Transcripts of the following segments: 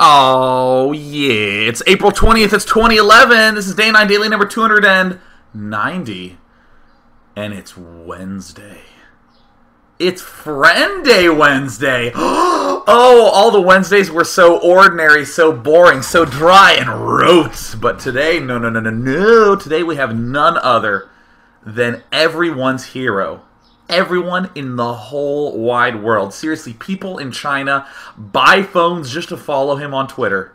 Oh, yeah. It's April 20th. It's 2011. This is Day 9 Daily number 290. And it's Wednesday. It's Friendday Wednesday. Oh, all the Wednesdays were so ordinary, so boring, so dry and rote. But today, no. Today we have none other than everyone's hero. Everyone in the whole wide world. Seriously, people in China buy phones just to follow him on Twitter.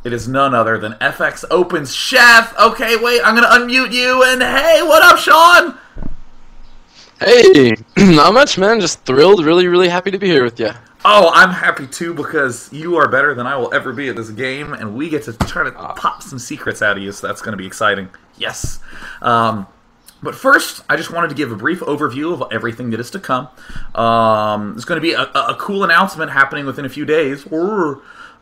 It is none other than FX Open's Sheth. Okay, wait, I'm going to unmute you. And hey, what up, Sean? Hey, not much, man. Just thrilled, really happy to be here with you. Oh, I'm happy too because you are better than I will ever be at this game, and we get to try to pop some secrets out of you, so that's going to be exciting. Yes. But first, I just wanted to give a brief overview of everything that is to come. There's going to be a cool announcement happening within a few days.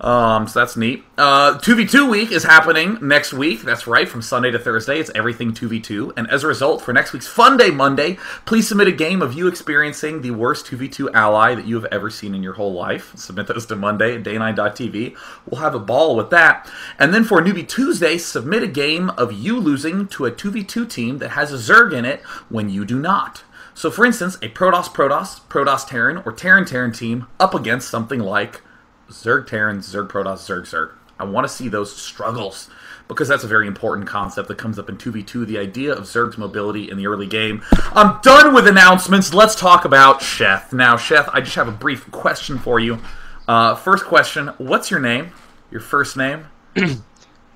So that's neat. 2v2 week is happening next week. That's right, from Sunday to Thursday. It's everything 2v2. And as a result, for next week's Friendday Monday, please submit a game of you experiencing the worst 2v2 ally that you have ever seen in your whole life. Submit those to Monday at day9.tv. We'll have a ball with that. And then for Newbie Tuesday, submit a game of you losing to a 2v2 team that has a Zerg in it when you do not. So for instance, a Protoss Terran, or Terran team up against something like Zerg Terran, Zerg Protoss, Zerg. I want to see those struggles because that's a very important concept that comes up in 2v2, the idea of Zerg's mobility in the early game. I'm done with announcements. Let's talk about Sheth. Now, Sheth, I just have a brief question for you. First question, what's your name? Your first name?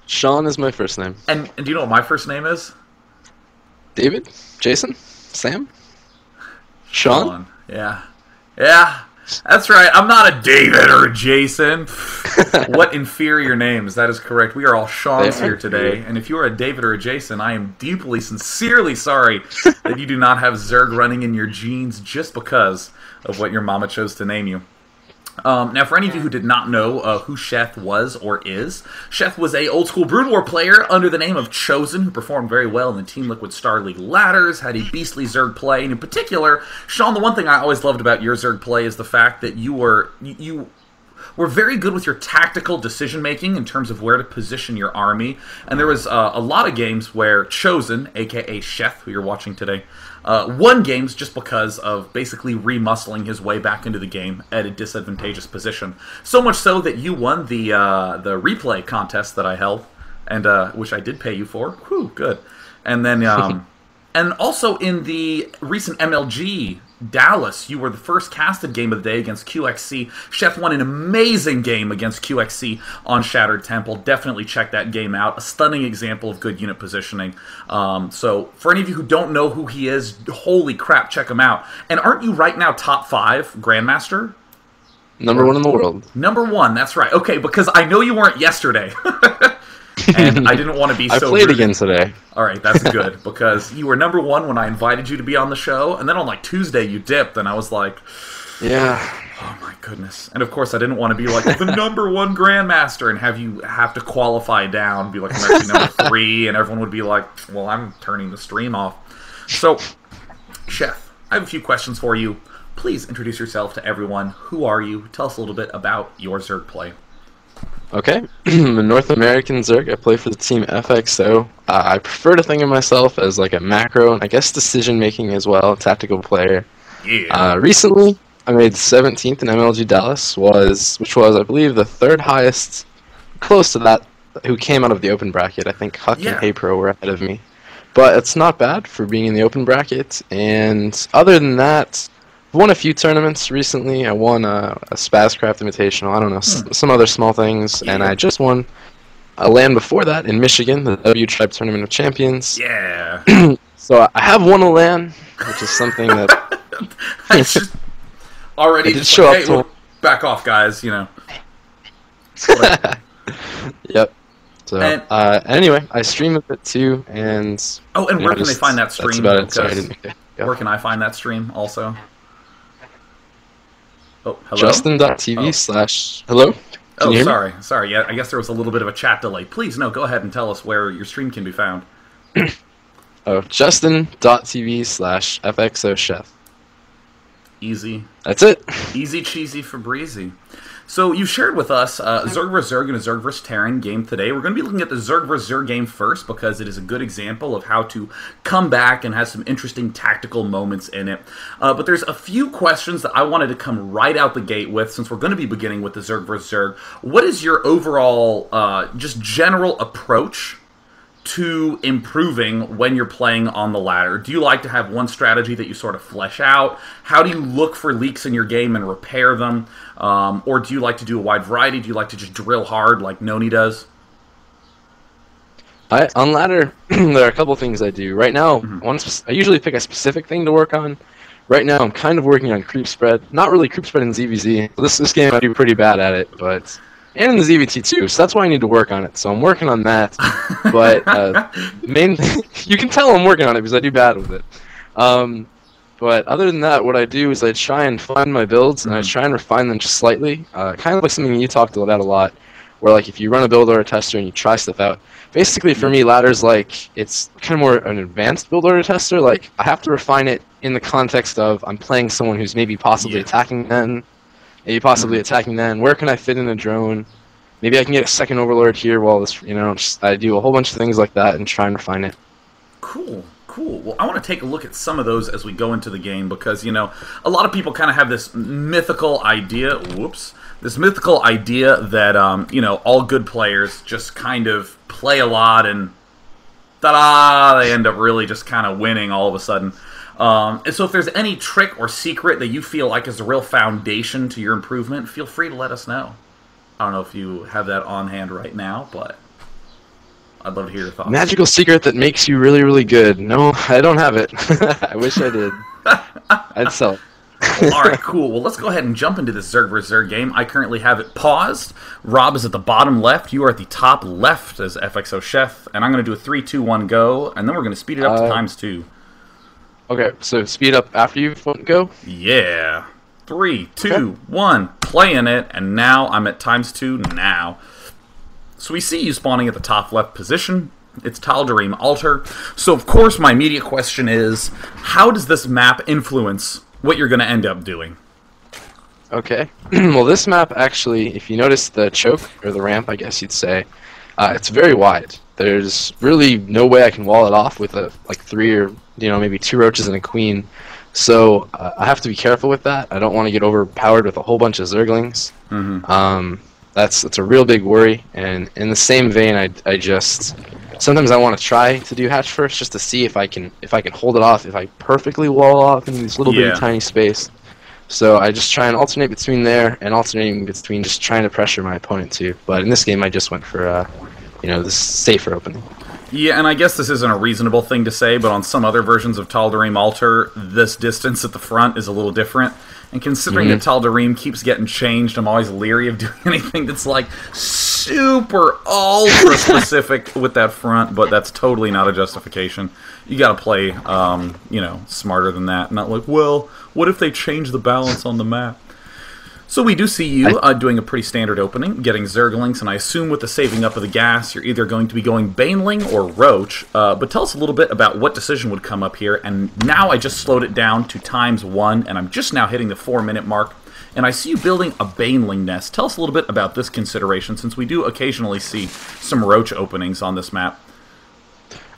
Sean is my first name. And do you know what my first name is? David? Jason? Sam? Sean? Yeah. That's right. I'm not a David or a Jason. What inferior names. That is correct. We are all Seans here today. And if you are a David or a Jason, I am deeply, sincerely sorry that you do not have Zerg running in your genes just because of what your mama chose to name you. Now, for any of you who did not know who Sheth was or is, Sheth was a old-school Brood War player under the name of Chosen, who performed very well in the Team Liquid Star League ladders, had a beastly Zerg play, and in particular, Sean, the one thing I always loved about your Zerg play is the fact that you were very good with your tactical decision-making in terms of where to position your army, and there was a lot of games where Chosen, a.k.a. Sheth, who you're watching today, won games just because of basically remuscling his way back into the game at a disadvantageous position. So much so that you won the replay contest that I held, and which I did pay you for. Whew, good. And then, and also in the recent MLG Dallas, you were the first casted game of the day against QXC. Sheth won an amazing game against QXC on Shattered Temple. Definitely check that game out. A stunning example of good unit positioning. So for any of you who don't know who he is, holy crap, check him out. And aren't you right now top 5 Grandmaster? Number 1 in the world. Number 1, that's right. Okay, because I know you weren't yesterday. And I didn't want to be so I played rude. again today. All right, that's good, because you were number 1 when I invited you to be on the show, and then on, like, Tuesday you dipped, and I was like... Yeah. Oh, my goodness. And, of course, I didn't want to be, like, the number 1 Grandmaster and have to qualify down, be, like, I'm actually number 3, and everyone would be like, well, I'm turning the stream off. So, Sheth, I have a few questions for you. Please introduce yourself to everyone. Who are you? Tell us a little bit about your Zerg play. Okay, I'm a North American Zerg. I play for the team FXO. I prefer to think of myself as like a macro, and I guess decision-making as well, tactical player. Yeah. Recently, I made 17th in MLG Dallas, which was, I believe, the 3rd highest, close to that, who came out of the open bracket. I think Huck and HeyPro were ahead of me. But it's not bad for being in the open bracket, and other than that, I've won a few tournaments recently. I won a Spazcraft Invitational, I don't know, some other small things, and I just won a LAN before that in Michigan, the W Tribe Tournament of Champions. Yeah. So I have won a LAN, which is something that... Already I did show up to... back off, guys, you know. Yep. So, anyway, I stream a bit too, and... Oh, and where can they find that stream? That's about it. Sorry, I didn't... Where can I find that stream also? Oh, hello? Justin.tv/ Hello? Can you hear me? Sorry. Yeah, I guess there was a little bit of a chat delay. Please, no, go ahead and tell us where your stream can be found. Oh, Justin.tv/FXO Sheth. Easy. That's it. Easy cheesy for breezy. So you shared with us Zerg vs. Zerg and a Zerg vs. Terran game today. We're going to be looking at the Zerg vs. Zerg game first because it is a good example of how to come back and has some interesting tactical moments in it. But there's a few questions that I wanted to come right out the gate with since we're going to be beginning with the Zerg vs. Zerg. What is your overall, just general approach to improving when you're playing on the ladder? Do you like to have one strategy that you sort of flesh out? How do you look for leaks in your game and repair them? Or do you like to do a wide variety? Do you like to just drill hard like Noni does? On ladder, there are a couple things I do. Right now, I usually pick a specific thing to work on. Right now, I'm kind of working on creep spread. Not really creep spread in ZVZ. This game I do pretty bad at it, but... and in the ZVT too, so that's why I need to work on it. So I'm working on that, but main you can tell I'm working on it because I do bad with it. But other than that, what I do is I try and find my builds and I try and refine them just slightly. Kind of like something you talked about a lot, where like if you run a build order tester and you try stuff out. Basically, for me, ladder's like it's kind of more an advanced build order tester. Like I have to refine it in the context of I'm playing someone who's maybe possibly attacking them. Maybe possibly attacking then. Where can I fit in a drone? Maybe I can get a second overlord here while this, I do a whole bunch of things like that and try and refine it. Cool. Well, I want to take a look at some of those as we go into the game because, a lot of people kind of have this mythical idea, this mythical idea that, all good players just kind of play a lot and, ta-da, they end up really just kind of winning all of a sudden. And so if there's any trick or secret that you feel like is a real foundation to your improvement, feel free to let us know. I don't know if you have that on hand right now, but I'd love to hear your thoughts. Magical secret that makes you really, really good. No, I don't have it. I wish I did. I'd sell it. Well, all right, cool. Well, let's go ahead and jump into this Zerg vs. Zerg game. I currently have it paused. Rob is at the bottom left. You are at the top left as FXO Sheth. And I'm going to do a 3, 2, 1, go. And then we're going to speed it up to ×2. Okay, so speed up after you go? Yeah. 3, 2, 1, playing it, and now I'm at ×2 now. So we see you spawning at the top left position. It's Tal'Darim Altar. So of course my immediate question is, how does this map influence what you're going to end up doing? Okay. Well, this map actually, if you notice the choke, or the ramp I guess you'd say, it's very wide. There's really no way I can wall it off with like 3 or maybe 2 roaches and a queen. So I have to be careful with that. I don't want to get overpowered with a whole bunch of zerglings. That's a real big worry. And in the same vein, I just sometimes I want to try to do hatch first just to see if I can hold it off, if I perfectly wall off in this little bitty tiny space. So I just try and alternate between there and alternating between just trying to pressure my opponent too. But in this game, I just went for this safer opening. Yeah, and I guess this isn't a reasonable thing to say, but on some other versions of Tal'Darim Altar, this distance at the front is a little different. And considering that Tal'Darim keeps getting changed, I'm always leery of doing anything that's like super ultra specific with that front, but that's totally not a justification. You gotta play, smarter than that. Not like, well, what if they change the balance on the map? So we do see you doing a pretty standard opening, getting Zerglings, and I assume with the saving up of the gas, you're either going to be going Baneling or Roach. But tell us a little bit about what decision would come up here. And now I just slowed it down to ×1, and I'm just now hitting the 4-minute mark. And I see you building a Baneling nest. Tell us a little bit about this consideration, since we do occasionally see some Roach openings on this map.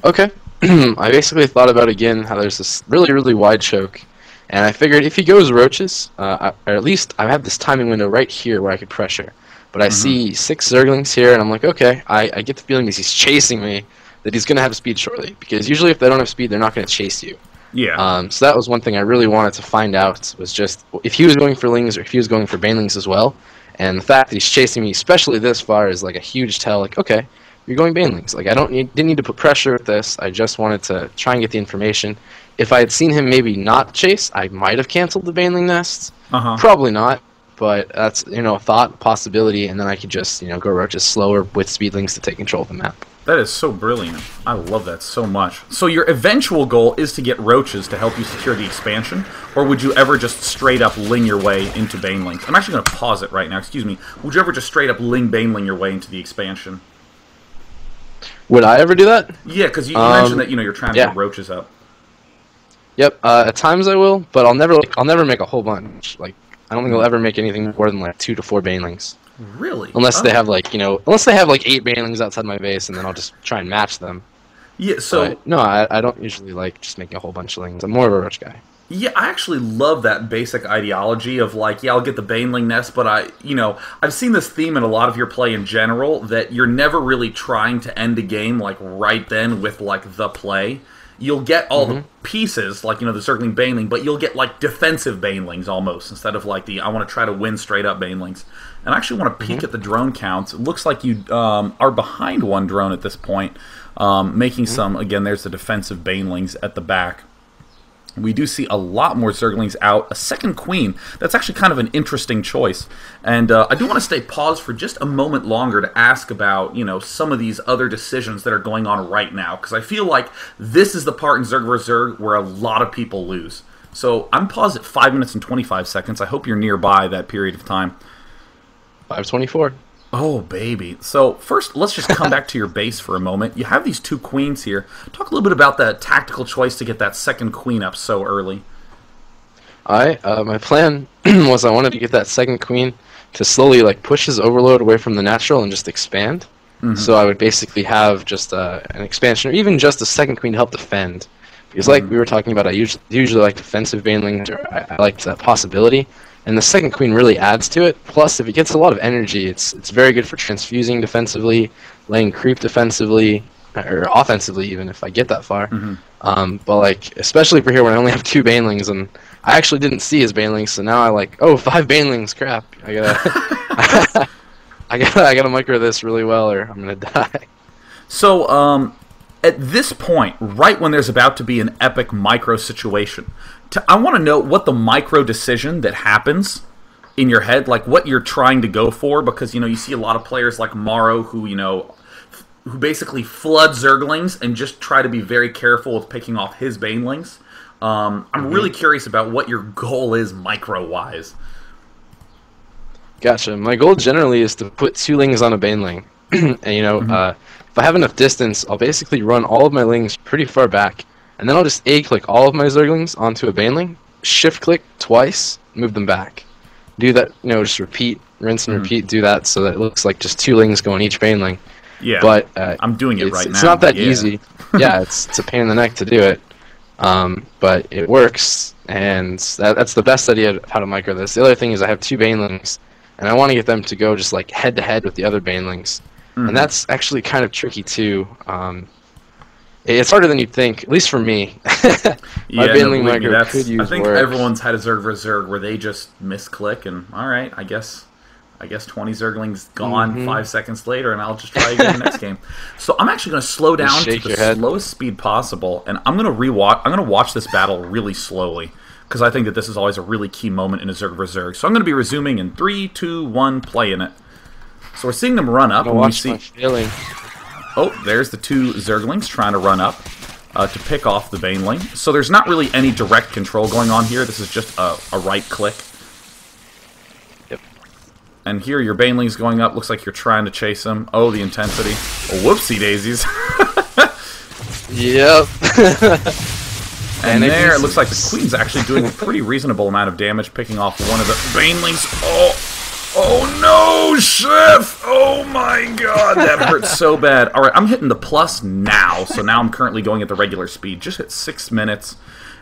Okay. I basically thought about, again, how there's this really, really wide choke. And I figured if he goes roaches, or at least I have this timing window right here where I could pressure. But I see 6 Zerglings here, and I'm like, okay, I get the feeling as he's chasing me that he's going to have speed shortly. Because usually if they don't have speed, they're not going to chase you. Yeah. So that was one thing I really wanted to find out, was just if he was going for Lings or if he was going for Banelings as well. And the fact that he's chasing me, especially this far, is like a huge tell. Like, okay, you're going Banelings. Like, didn't need to put pressure with this. I just wanted to try and get the information. If I had seen him maybe not chase, I might have canceled the Baneling nest. Probably not, but that's a thought, possibility, and then I could just go roaches slower with speedlings to take control of the map. That is so brilliant. I love that so much. So your eventual goal is to get roaches to help you secure the expansion, or would you ever just straight up ling your way into Banelings? I'm actually going to pause it right now. Excuse me. Would you ever just straight up Baneling your way into the expansion? Would I ever do that? Yeah, because you mentioned that you're trying to get roaches up. Yep, at times I will, but I'll never make a whole bunch. Like, I don't think I'll ever make anything more than like 2 to 4 banelings. Really? Unless they have like, unless they have like 8 banelings outside my base, and then I'll just try and match them. Yeah, so... But, no, I don't usually like just making a whole bunch of lings. I'm more of a rush guy. Yeah, I actually love that basic ideology of like, yeah, I'll get the baneling nest, but I've seen this theme in a lot of your play in general, that you're never really trying to end a game like right then with like the play. You'll get all the pieces, like, the circling baneling, but you'll get like defensive banelings almost, instead of like the I want to try to win straight up banelings. And I actually want to peek at the drone counts. It looks like you are behind 1 drone at this point, making some, again, there's the defensive banelings at the back. We do see a lot more Zerglings out. A second queen. That's actually kind of an interesting choice. And I do want to stay paused for just a moment longer to ask about, some of these other decisions that are going on right now. Because I feel like this is the part in Zerg vs. Zerg where a lot of people lose. So I'm paused at 5 minutes and 25 seconds. I hope you're nearby that period of time. 5:24. Oh, baby. So, first, let's just come back to your base for a moment. You have these 2 queens here. Talk a little bit about that tactical choice to get that second queen up so early. My plan was I wanted to get that second queen to slowly like push his overload away from the natural and just expand. So I would basically have just an expansion, or even just a second queen to help defend. Because like we were talking about, I usually like defensive banelings, or I like that possibility. And the second queen really adds to it. Plus, if it gets a lot of energy, it's very good for transfusing defensively, laying creep defensively, or offensively even if I get that far. But like, especially for here when I only have 2 banelings, and I actually didn't see his banelings, so now I like, 5 banelings, crap. I gotta, I gotta micro this really well, or I'm gonna die. So, at this point, right when there's about to be an epic micro situation, I want to know what the micro decision that happens in your head, like what you're trying to go for, because, you see a lot of players like Morrow who, who basically flood Zerglings and just try to be very careful with picking off his banelings. I'm really curious about what your goal is micro-wise. Gotcha. My goal generally is to put 2 lings on a baneling. And, if I have enough distance, I'll basically run all of my lings pretty far back, and then I'll just A-click all of my Zerglings onto a baneling, shift-click twice, move them back. Do that, just repeat, rinse and repeat, do that so that it looks like just 2 lings go on each baneling. Yeah, but I'm doing it right now. It's not that easy. Yeah, it's a pain in the neck to do it. But it works, and that's the best idea of how to micro this. The other thing is I have 2 banelings, and I want to get them to go just like head-to-head with the other banelings. And that's actually kind of tricky too. It's harder than you'd think, at least for me. My baneling micro could use I think work. everyone's had a Zerg vs. Zerg where they just misclick, and alright, I guess 20 Zerglings gone 5 seconds later, and I'll just try again in the next game. So I'm actually going to slow down to the slowest speed possible, and I'm going to watch this battle really slowly, because I think that this is always a really key moment in a Zerg vs. Zerg. So I'm going to be resuming in 3, 2, 1, play in it. So we're seeing them run up. And we see... Oh, there's the 2 Zerglings trying to run up to pick off the baneling. So there's not really any direct control going on here. This is just a right click. Yep. And here your baneling's going up. Looks like you're trying to chase him. Oh, the intensity. Oh, whoopsie daisies. Yep. And there, it looks like the queen's actually doing a pretty reasonable amount of damage, picking off one of the banelings. Oh no, Sheth! Oh my god, that hurts so bad. Alright, I'm hitting the plus now, so now I'm currently going at the regular speed. Just hit 6 minutes,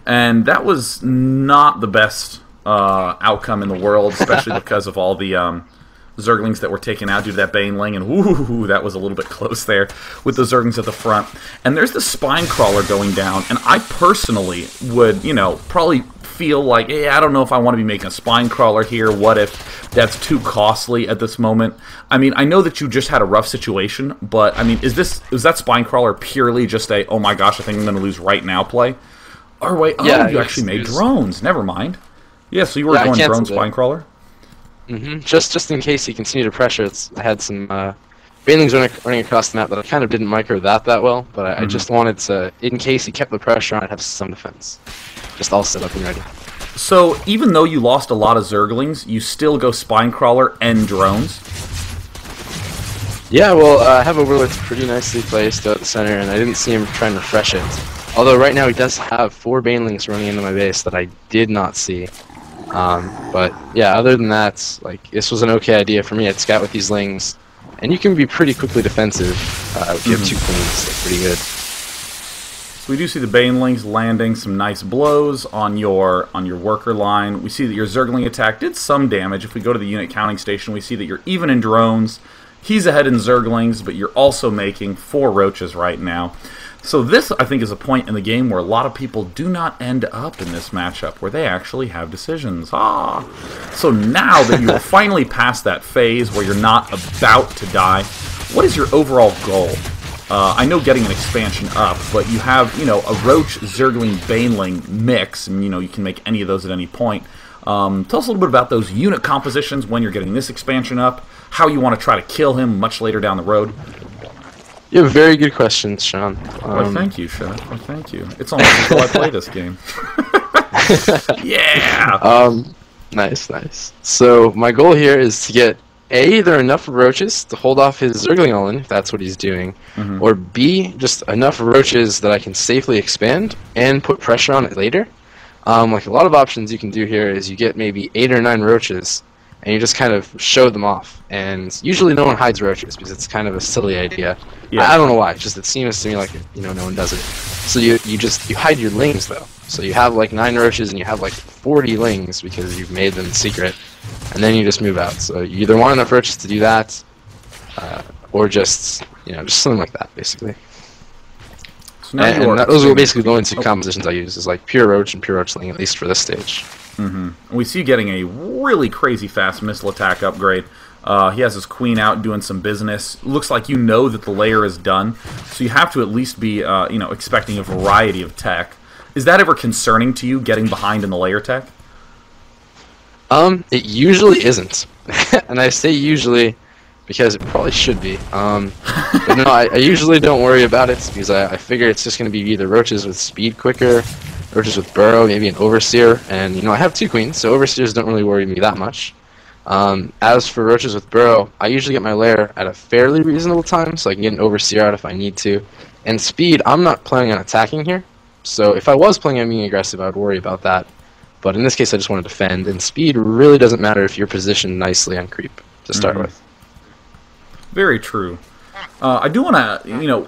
and that was not the best outcome in the world, especially because of all the Zerglings that were taken out due to that baneling, and whoo, that was a little bit close there with the Zerglings at the front. And there's the spine crawler going down, and I personally would, probably feel like, hey, I don't know if I want to be making a spine crawler here. What if that's too costly at this moment? I mean, I know that you just had a rough situation, but I mean, is that spine crawler purely just a, oh my gosh, I think I'm going to lose right now play? Or wait, you actually made drones. Never mind. Yeah, so you were going drone spine crawler? Just in case he continued to pressure, I had some banelings running across the map that I kind of didn't micro that well, but I just wanted to, in case he kept the pressure on, I'd have some defense. Just all set up and ready. So, even though you lost a lot of Zerglings, you still go spine crawler and drones? Yeah, well, I have Overlord's pretty nicely placed out the center, and I didn't see him try and refresh it. Although right now he does have 4 banelings running into my base that I did not see. But yeah, other than that, like this was an okay idea for me. I'd scout with these lings, and you can be pretty quickly defensive if you have 2 queens. They're pretty good. So we do see the Banelings landing some nice blows on your worker line. We see that your Zergling attack did some damage. If we go to the unit counting station, we see that you're even in drones. He's ahead in Zerglings, but you're also making 4 roaches right now. So this, I think, is a point in the game where a lot of people do not end up in this matchup, where they actually have decisions. So now that you are finally past that phase where you're not about to die, what is your overall goal? I know getting an expansion up, but you have, a Roach, Zergling, Baneling mix, and, you can make any of those at any point. Tell us a little bit about those unit compositions when you're getting this expansion up, how you want to try to kill him much later down the road. You have very good questions, Sean. Well, thank you, Sheth. Well, thank you. It's almost until I play this game. Yeah! Nice. So my goal here is to get A, there are enough roaches to hold off his Zergling Olin, if that's what he's doing, or B, just enough roaches that I can safely expand and put pressure on it later. Like a lot of options you can do here is you get maybe 8 or 9 roaches, and you just kind of show them off. And usually no one hides roaches because it's kind of a silly idea. Yeah. I don't know why. It's just it seems to me like no one does it. So you hide your lings though. So you have like 9 roaches and you have like 40 lings because you've made them secret, and then you just move out. So you either want enough roaches to do that, or just just something like that basically. So and those are basically the only 2 compositions I use is like pure roach and pure roachling, at least for this stage. We see you getting a really crazy fast missile attack upgrade. He has his queen out doing some business. Looks like you know that the layer is done, so you have to at least be expecting a variety of tech. Is that ever concerning to you, getting behind in the layer tech? It usually isn't, and I say usually because it probably should be. But no, I usually don't worry about it because I figure it's just going to be either roaches with speed quicker, roaches with burrow, maybe an overseer, and I have 2 queens, so overseers don't really worry me that much. As for roaches with burrow, I usually get my lair at a fairly reasonable time, so I can get an overseer out if I need to. And speed, I'm not planning on attacking here, so if I was planning on being aggressive, I would worry about that. But in this case, I just want to defend, and speed really doesn't matter if you're positioned nicely on creep to start with. Very true. I do want to,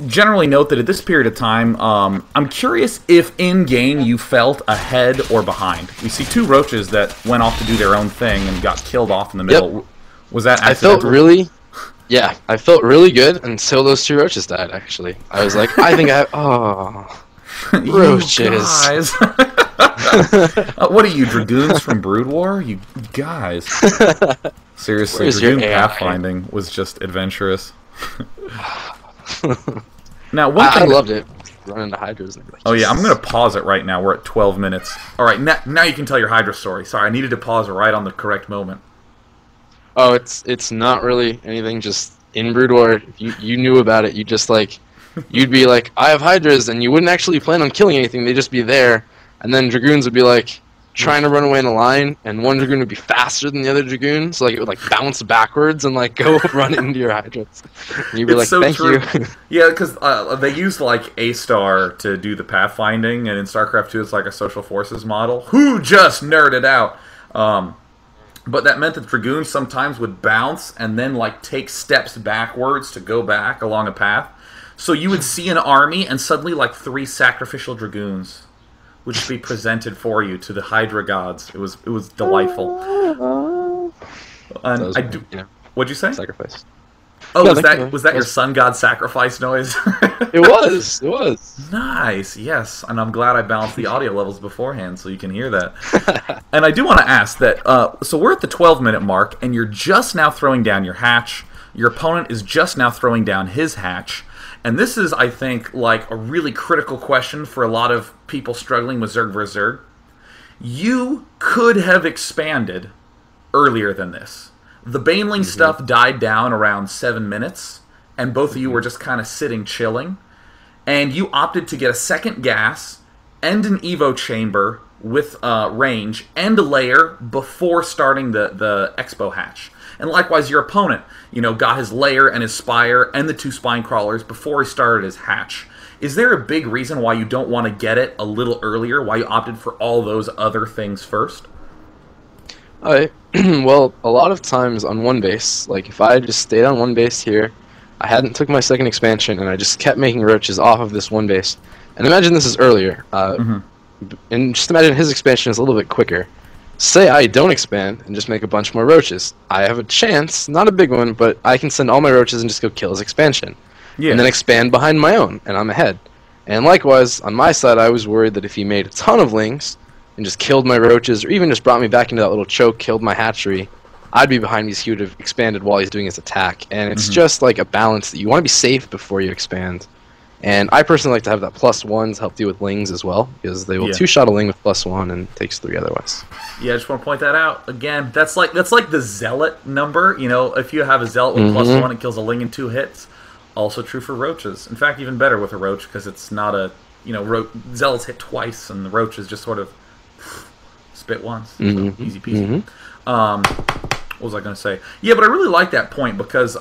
generally note that at this period of time, I'm curious if in-game you felt ahead or behind. We see 2 roaches that went off to do their own thing and got killed off in the middle. Yep. Was that accidental? I felt really good until those 2 roaches died, actually. I was like, I think roaches. You guys. What are you, dragoons from Brood War? You guys. Seriously, Dragoon pathfinding was just adventurous. Now, I loved it. Running the Hydras. And like, oh yeah, I'm going to pause it right now. We're at 12 minutes. All right, now you can tell your Hydra story. Sorry, I needed to pause right on the correct moment. Oh, it's not really anything. Just in Brood War, you knew about it. You just you'd be like, I have Hydras, and you wouldn't actually plan on killing anything. They'd just be there, and then Dragoons would be like trying to run away in a line, and one Dragoon would be faster than the other Dragoon, so it would bounce backwards and go run into your Hydras. And you'd be like, so thank you. Yeah, because they use A-Star to do the pathfinding, and in StarCraft 2 it's like a social forces model. Who just nerded out? But that meant that Dragoons sometimes would bounce and then take steps backwards to go back along a path. So you would see an army and suddenly 3 sacrificial Dragoons would just be presented for you to the Hydra gods. It was delightful. And what'd you say? Sacrifice. Oh, was that your sun god sacrifice noise? It was. Nice. Yes, and I'm glad I balanced the audio levels beforehand so you can hear that. And I do want to ask that. So we're at the 12-minute mark, and you're just now throwing down your hatch. Your opponent is just now throwing down his hatch. And this is, I think, a really critical question for a lot of people struggling with Zerg vs. Zerg. You could have expanded earlier than this. The Baneling stuff died down around 7 minutes, and both of you were just kind of sitting chilling. And you opted to get a second gas, and an Evo chamber with range, and a layer before starting the Expo hatch. And likewise, your opponent, got his layer and his spire and the 2 spine crawlers before he started his hatch. Is there a big reason why you don't want to get it a little earlier, why you opted for all those other things first? Well, a lot of times on one base, like if I just stayed on one base here, I hadn't took my second expansion, and I just kept making roaches off of this one base. And imagine this is earlier, and just imagine his expansion is a little bit quicker. Say I don't expand and just make a bunch more roaches. I have a chance, not a big one, but I can send all my roaches and just go kill his expansion. Yeah. And then expand behind my own, and I'm ahead. And likewise, on my side, I was worried that if he made a ton of lings and just killed my roaches, or even just brought me back into that little choke, killed my hatchery, I'd be behind because he would have expanded while he's doing his attack. And it's just like a balance that you want to be safe before you expand. And I personally like to have that +1 to help deal with lings as well, because they will two-shot a ling with +1 and takes 3 otherwise. Yeah, I just want to point that out. Again, that's like the zealot number. You know, if you have a zealot with +1, it kills a ling in 2 hits. Also true for roaches. In fact, even better with a roach, because it's not a, you know, zealots hit twice, and the roaches just sort of spit once. So easy peasy. What was I going to say? Yeah, but I really like that point, because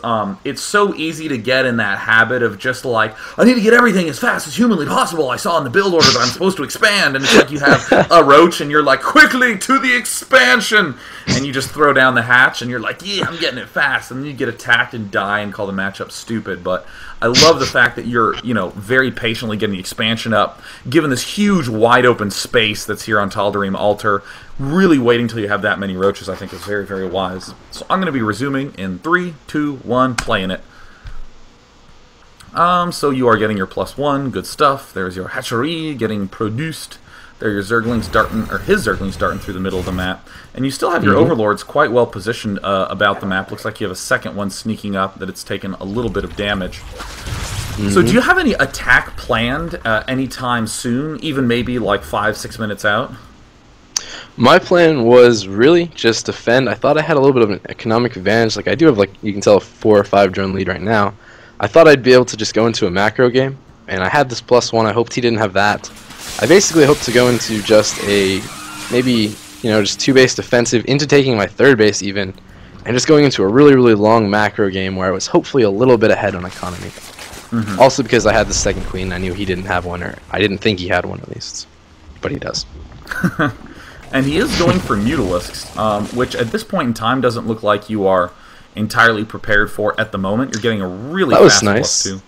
it's so easy to get in that habit of just like, I need to get everything as fast as humanly possible. I saw in the build order that I'm supposed to expand, and it's like you have a roach, and you're like, quickly to the expansion, and you just throw down the hatch, and you're like, yeah, I'm getting it fast, and then you get attacked and die and call the matchup stupid. But I love the fact that you're, you know, very patiently getting the expansion up, given this huge wide open space that's here on Tal'Darim Altar. Really waiting till you have that many roaches, I think, is very, very wise. So I'm going to be resuming in 3, 2, 1, playing it. So you are getting your +1, good stuff. There's your hatchery getting produced. There are your Zerglings darting, or his Zerglings darting through the middle of the map. And you still have your Overlords quite well positioned about the map. Looks like you have a second one sneaking up that it's taken a little bit of damage. So do you have any attack planned anytime soon, even maybe like 5-6 minutes out? My plan was really just defend. I thought I had a little bit of an economic advantage. Like I do have, like, you can tell, a 4 or 5 drone lead right now. I thought I'd be able to just go into a macro game, and I had this +1. I hoped he didn't have that. I basically hoped to go into just a, maybe, you know, just 2-base defensive, into taking my 3rd base even, and just going into a really, really long macro game where I was hopefully a little bit ahead on economy. Also because I had the 2nd queen, I knew he didn't have one, or I didn't think he had one at least, but he does. And he is going for Mutalisks, which at this point in time doesn't look like you are entirely prepared for at the moment. You're getting a really fast +2.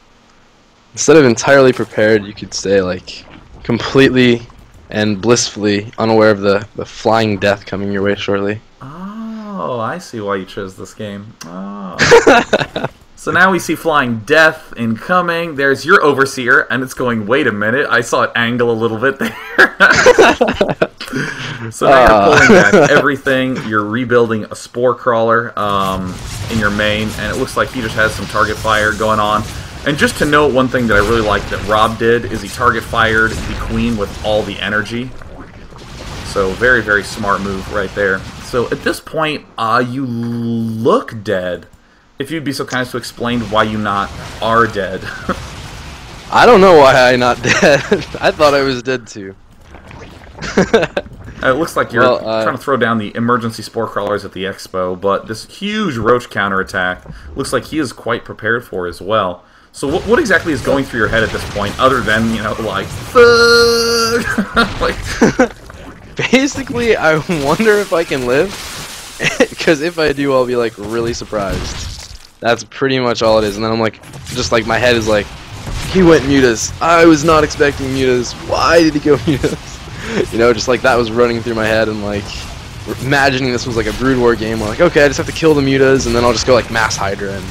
Instead of entirely prepared, you could say, like, completely and blissfully unaware of the flying death coming your way shortly. Oh, I see why you chose this game. Oh. So now we see flying death incoming. There's your Overseer, and it's going, wait a minute, I saw it angle a little bit there. So now you're pulling back everything. You're rebuilding a Spore Crawler in your main, and it looks like he just has some target fire going on. And just to note, one thing that I really like that Rob did is he target fired the Queen with all the energy. So very, very smart move right there. So at this point, you look dead. If you'd be so kind as to explain why you not are dead. I don't know why I'm not dead. I thought I was dead too. It looks like you're trying to throw down the emergency Spore Crawlers at the expo, but this huge roach counterattack looks like he is quite prepared for as well. So what exactly is going through your head at this point, other than, you know, like, fuck? Like, basically, I wonder if I can live, because if I do, I'll be, like, really surprised. That's pretty much all it is. And then I'm like, just like, my head is like, he went Mutas. I was not expecting Mutas. Why did he go Mutas? You know, just like that was running through my head, and like imagining this was like a Brood War game where like, okay, I just have to kill the Mutas, and then I'll just go like Mass Hydra, and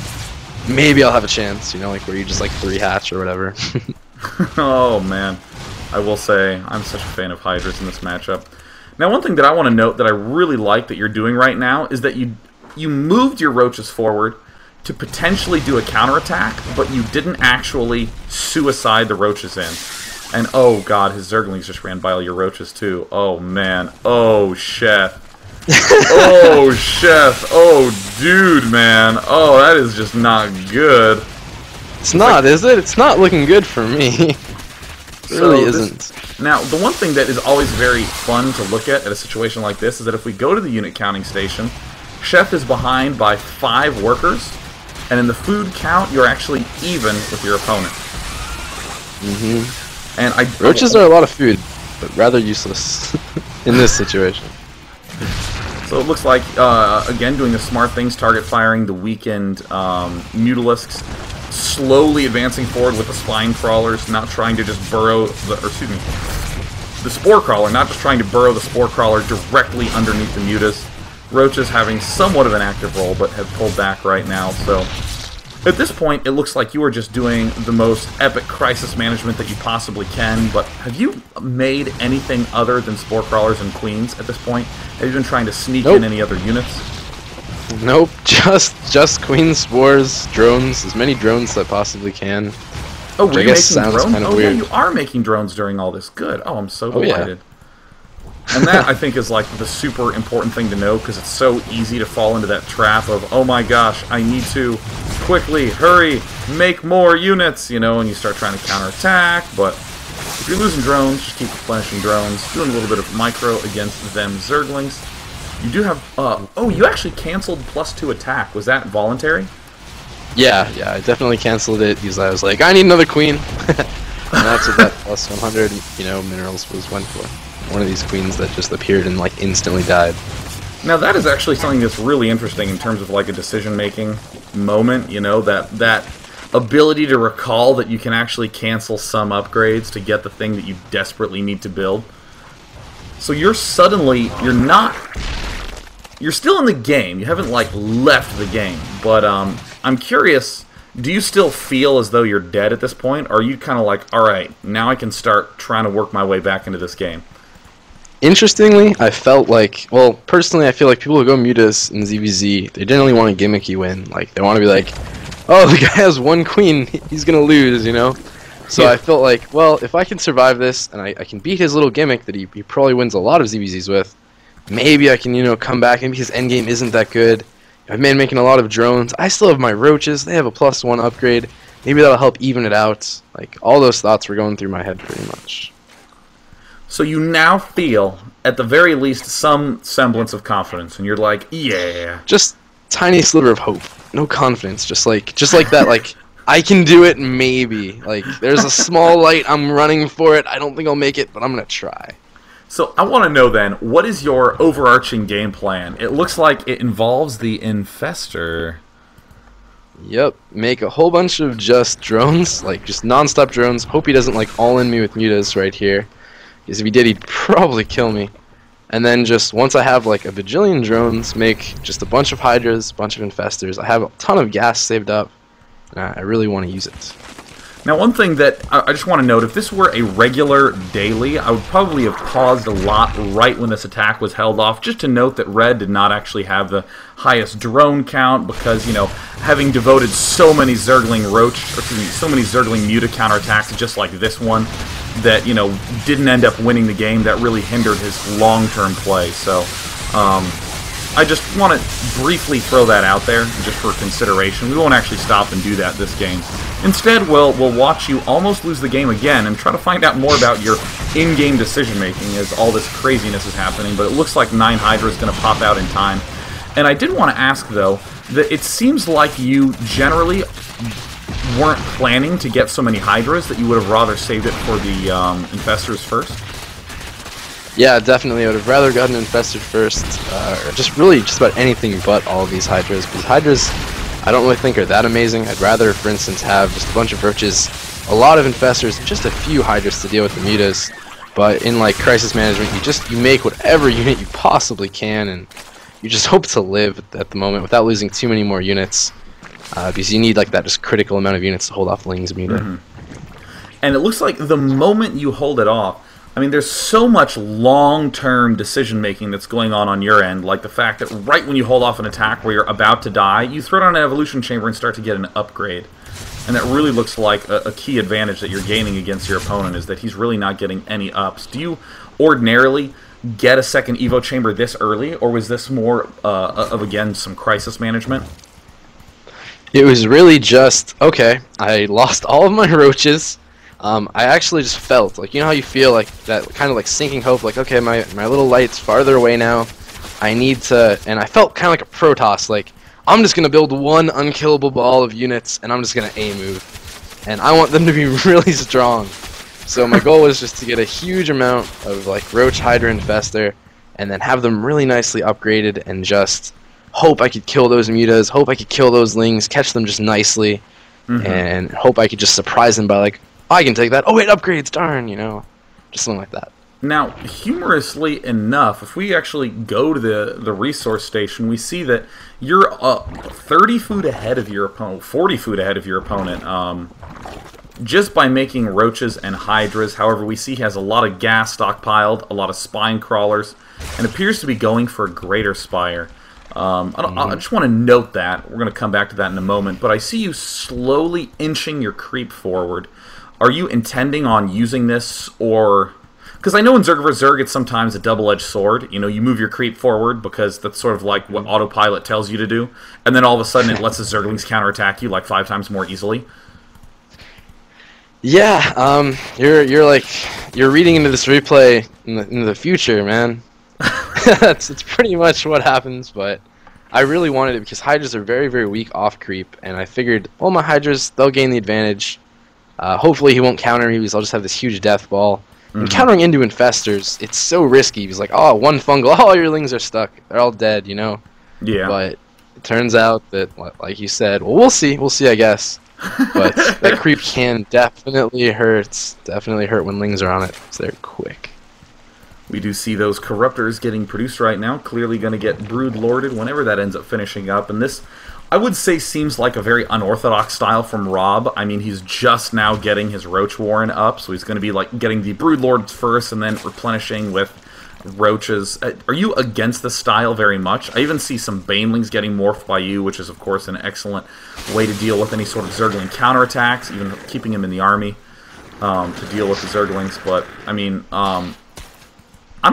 maybe I'll have a chance, you know, like where you just like 3-hatch or whatever. Oh man, I will say I'm such a fan of Hydras in this matchup. Now, one thing that I want to note that I really like that you're doing right now is that you moved your roaches forward to potentially do a counterattack, but you didn't actually suicide the roaches in. And oh god, his Zerglings just ran by all your roaches too. Oh man. Oh, Sheth. Oh, Sheth. Oh, dude, man. Oh, that is just not good. It's not, is it? It's not looking good for me. It really isn't. Now, the one thing that is always very fun to look at a situation like this is that if we go to the unit counting station, Sheth is behind by 5 workers, and in the food count, you're actually even with your opponent. And roaches are a lot of food, but rather useless in this situation. So it looks like, again, doing the smart things, target firing the weakened Mutalisks, slowly advancing forward with the Spine Crawlers, not trying to just burrow the Spore Crawler, not just trying to burrow the Spore Crawler directly underneath the Mutas. Roaches having somewhat of an active role, but have pulled back right now, so at this point, it looks like you are just doing the most epic crisis management that you possibly can, but have you made anything other than Spore Crawlers and Queens at this point? Have you been trying to sneak in any other units? Nope, just Queens, Spores, drones, as many drones as I possibly can. Oh, were you making drones? Kind of weird. Yeah, you are making drones during all this. Good. Oh, I'm so delighted. And that, I think, is like the super important thing to know, because it's so easy to fall into that trap of, oh my gosh, I need to quickly, hurry, make more units, you know, and you start trying to counterattack, but if you're losing drones, just keep replenishing drones, doing a little bit of micro against them Zerglings. You do have, oh, you actually canceled +2 attack. Was that voluntary? Yeah, I definitely canceled it because I was like, I need another queen. And that's what that +100, you know, minerals went for. One of these queens that just appeared and like instantly died. Now that is actually something that's really interesting in terms of like a decision-making moment, you know, that ability to recall that you can actually cancel some upgrades to get the thing that you desperately need to build. So you're still in the game. You haven't like left the game, but I'm curious, do you still feel as though you're dead at this point, or are you kind of like, all right, now I can start trying to work my way back into this game? Interestingly, I felt like, well, personally, I feel like people who go Mutas in ZVZ, they generally want a gimmicky win. Like, they want to be like, oh, the guy has one queen, he's going to lose, you know? So I felt like, well, if I can survive this, and I can beat his little gimmick that he probably wins a lot of ZVZs with, maybe I can, you know, come back, maybe his endgame isn't that good. I've been making a lot of drones. I still have my roaches, they have a +1 upgrade. Maybe that'll help even it out. Like, all those thoughts were going through my head pretty much. So you now feel, at the very least, some semblance of confidence, and you're like, yeah. Just tiny sliver of hope. No confidence. Just like that, like, I can do it, maybe. Like, there's a small light, I'm running for it, I don't think I'll make it, but I'm gonna try. So I want to know then, what is your overarching game plan? It looks like it involves the Infestor. Yep, make a whole bunch of just drones, like, just non-stop drones. Hope he doesn't, like, all-in me with mutas right here. Because if he did, he'd probably kill me. And then just, once I have like a bajillion drones, make just a bunch of Hydras, a bunch of Infestors. I have a ton of gas saved up, and I really want to use it. Now, one thing that I just want to note, if this were a regular daily, I would probably have paused a lot right when this attack was held off, just to note that Red did not actually have the highest drone count, because, you know, having devoted so many Zergling so many Zergling Muta counterattacks just like this one, that, you know, didn't end up winning the game, that really hindered his long-term play. So, I just want to briefly throw that out there, just for consideration. We won't actually stop and do that this game. Instead, we'll watch you almost lose the game again and try to find out more about your in-game decision-making as all this craziness is happening, but it looks like 9 Hydra is going to pop out in time. And I did want to ask, though, that it seems like you generally weren't planning to get so many Hydras, that you would have rather saved it for the Infestors first? Yeah, definitely. I would have rather gotten Infested first, or just about anything but all of these Hydras, because Hydras I don't really think are that amazing. I'd rather, for instance, have just a bunch of Roaches, a lot of Infestors, and just a few Hydras to deal with the Mutas. But in like crisis management, you make whatever unit you possibly can, and you just hope to live at the moment without losing too many more units, because you need like that just critical amount of units to hold off Ling's Muta. And it looks like the moment you hold it off, I mean, there's so much long-term decision-making that's going on your end, like the fact that right when you hold off an attack where you're about to die, you throw down an Evolution Chamber and start to get an upgrade. And that really looks like a key advantage that you're gaining against your opponent, is that he's really not getting any ups. Do you ordinarily get a second Evo Chamber this early, or was this more of, again, some crisis management? It was really just, okay, I lost all of my Roaches. I actually just felt, like, you know how you feel like that kind of like sinking hope, like, okay, my little light's farther away now, I need to, and I felt kind of like a Protoss, like, I'm just going to build one unkillable ball of units, and I'm just going to A-move. and I want them to be really strong. So my goal was just to get a huge amount of like Roach, Hydra, Infester, and then have them really nicely upgraded, and just hope I could kill those mutas, hope I could kill those lings, catch them just nicely, and hope I could just surprise them by like, oh, I can take that. Oh wait, upgrades, darn, you know, just something like that. Now, humorously enough, if we actually go to the resource station, we see that you're 30 food ahead of your opponent, 40 food ahead of your opponent, just by making roaches and hydras. However, we see he has a lot of gas stockpiled, a lot of spine crawlers, and appears to be going for a greater spire. I just want to note that. We're going to come back to that in a moment, but I see you slowly inching your creep forward. Are you intending on using this, or... Because I know in Zerg vs. Zerg it's sometimes a double-edged sword. You know, you move your creep forward because that's sort of like what autopilot tells you to do, and then all of a sudden it lets the Zerglings counterattack you like 5 times more easily. Yeah, you're reading into this replay in the future, man. It's pretty much what happens, but I really wanted it because Hydras are very, very weak off creep, and I figured, well, my Hydras, they'll gain the advantage. Hopefully he won't counter me because I'll just have this huge death ball. And countering into Infestors, it's so risky. He's like, oh, one fungal, all your lings are stuck. They're all dead, you know? Yeah. But it turns out that, like you said, well, we'll see, I guess. But that creep can definitely hurt. Definitely hurt when lings are on it, because they're quick. We do see those Corruptors getting produced right now. Clearly going to get Brood Lorded whenever that ends up finishing up. And this, I would say, seems like a very unorthodox style from Rob. I mean, he's just now getting his Roach Warren up, so he's going to be like getting the Brood Lords first and then replenishing with Roaches. Are you against this style very much? I even see some Banelings getting morphed by you, which is, of course, an excellent way to deal with any sort of Zergling counterattacks, even keeping him in the army to deal with the Zerglings. But, I mean, I'm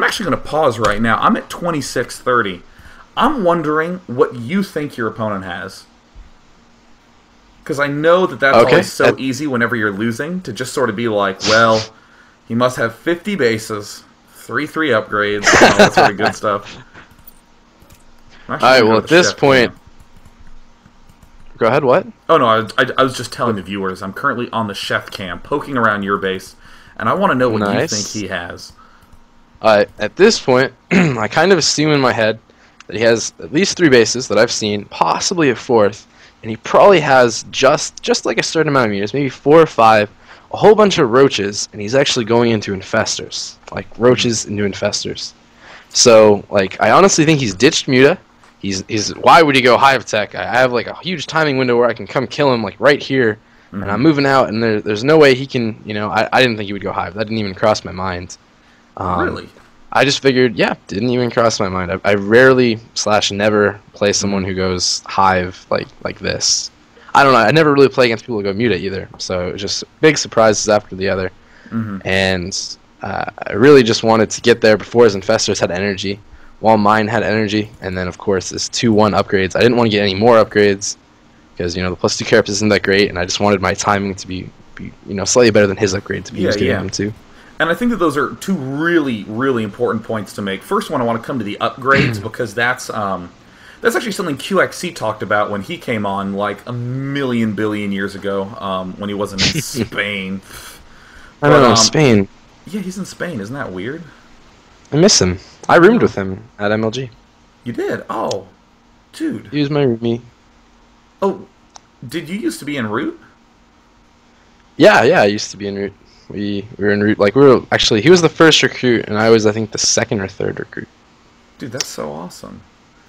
actually going to pause right now. I'm at 2630. I'm wondering what you think your opponent has. Because I know that that's always so easy whenever you're losing, to just sort of be like, well, he must have 50 bases, 3 upgrades, and all that sort of good stuff. Alright, well, at this point... Go ahead, what? Oh, no, I was just telling the viewers, I'm currently on the Sheth cam, poking around your base, and I want to know what you think he has. At this point, I kind of assume in my head that he has at least 3 bases that I've seen, possibly a 4th, and he probably has just like a certain amount of meters, maybe 4 or 5, a whole bunch of roaches, and he's actually going into Infestors, like roaches into Infestors. So, like, I honestly think he's ditched Muta. He's why would he go Hive Tech? I have like a huge timing window where I can come kill him like right here, and I'm moving out, and there's no way he can. You know, I didn't think he would go Hive. That didn't even cross my mind. Really? I just figured, yeah, didn't even cross my mind. I rarely / never play someone who goes Hive like this. I don't know. I never really play against people who go Muta either. So it was just big surprises after the other. And I really just wanted to get there before his Infestors had energy, while mine had energy. And then, of course, this 2-1 upgrades. I didn't want to get any more upgrades because, you know, the +2 carapace isn't that great. And I just wanted my timing to be you know, slightly better than his upgrade to be used getting them too. And I think that those are 2 really, really important points to make. First one, I want to come to the upgrades because that's actually something QXC talked about when he came on like a million billion years ago when he wasn't in Spain. I don't know, Spain. Yeah, he's in Spain. Isn't that weird? I miss him. I roomed with him at MLG. You did? Oh, dude. He was my roomie. Oh, did you used to be in Root? Yeah, I used to be in Root. We were in Root, like, actually, he was the first recruit, and I was, I think, the 2nd or 3rd recruit. Dude, that's so awesome.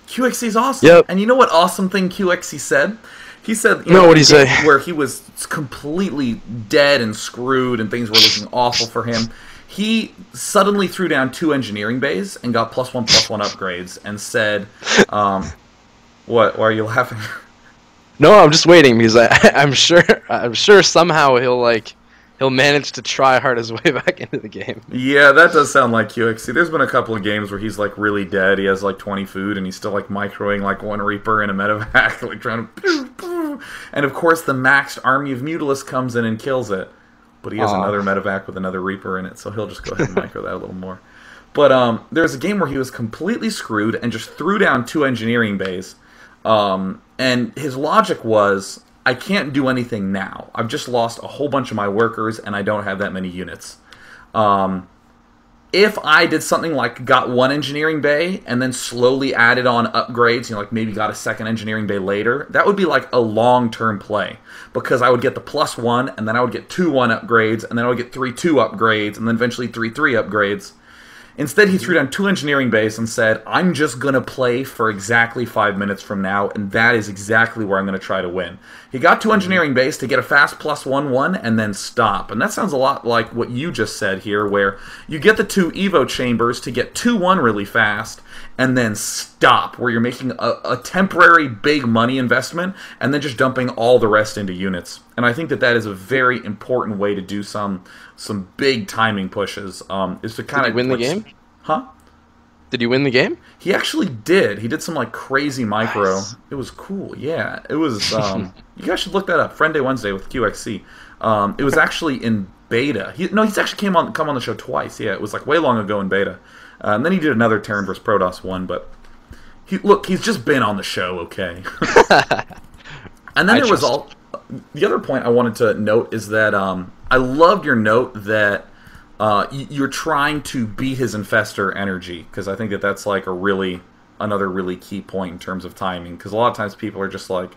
QXC's awesome. Yep. And you know what awesome thing QXC said? He said, you know, what'd he say? Where he was completely dead and screwed and things were looking awful for him. He suddenly threw down 2 engineering bays and got +1/+1 upgrades and said, what? Why are you laughing? No, I'm just waiting because I'm sure somehow he'll manage to try hard his way back into the game. Yeah, that does sound like QXC. There's been a couple of games where he's like really dead. He has like 20 food and he's still like microing like 1 Reaper in a medevac, like trying to and of course the maxed army of Mutalisk comes in and kills it. But he has another medevac with another Reaper in it, so he'll just go ahead and micro that a little more. But there's a game where he was completely screwed and just threw down 2 engineering bays. And his logic was, I can't do anything now. I've just lost a whole bunch of my workers, and I don't have that many units. If I did something like got one engineering bay and then slowly added on upgrades, you know, like maybe got a second engineering bay later, that would be like a long-term play. Because I would get the +1, and then I would get 2-1 upgrades, and then I would get 3-2 upgrades, and then eventually 3-3 upgrades. Instead, he threw down 2 engineering bays and said, I'm just going to play for exactly 5 minutes from now, and that is exactly where I'm going to try to win. He got 2 engineering bays to get a fast +1-1 and then stop. And that sounds a lot like what you just said here, where you get the 2 Evo chambers to get 2-1 really fast, and then stop, where you're making a temporary big money investment, and then just dumping all the rest into units. And I think that that is a very important way to do some big timing pushes. Is to kind of win the game? Huh? Did you win the game? He actually did. He did some like crazy micro. Nice. It was cool. Yeah, it was. You guys should look that up. Friendday Wednesday with QXC. It was actually in beta. He's actually come on the show twice. Yeah, it was like way long ago in beta. And then he did another Terran vs. Protoss one. But he's just been on the show. Okay. And then there was the other point I wanted to note is that I loved your note that you're trying to beat his infestor energy, because I think that that's like another really key point in terms of timing, because a lot of times people are just like,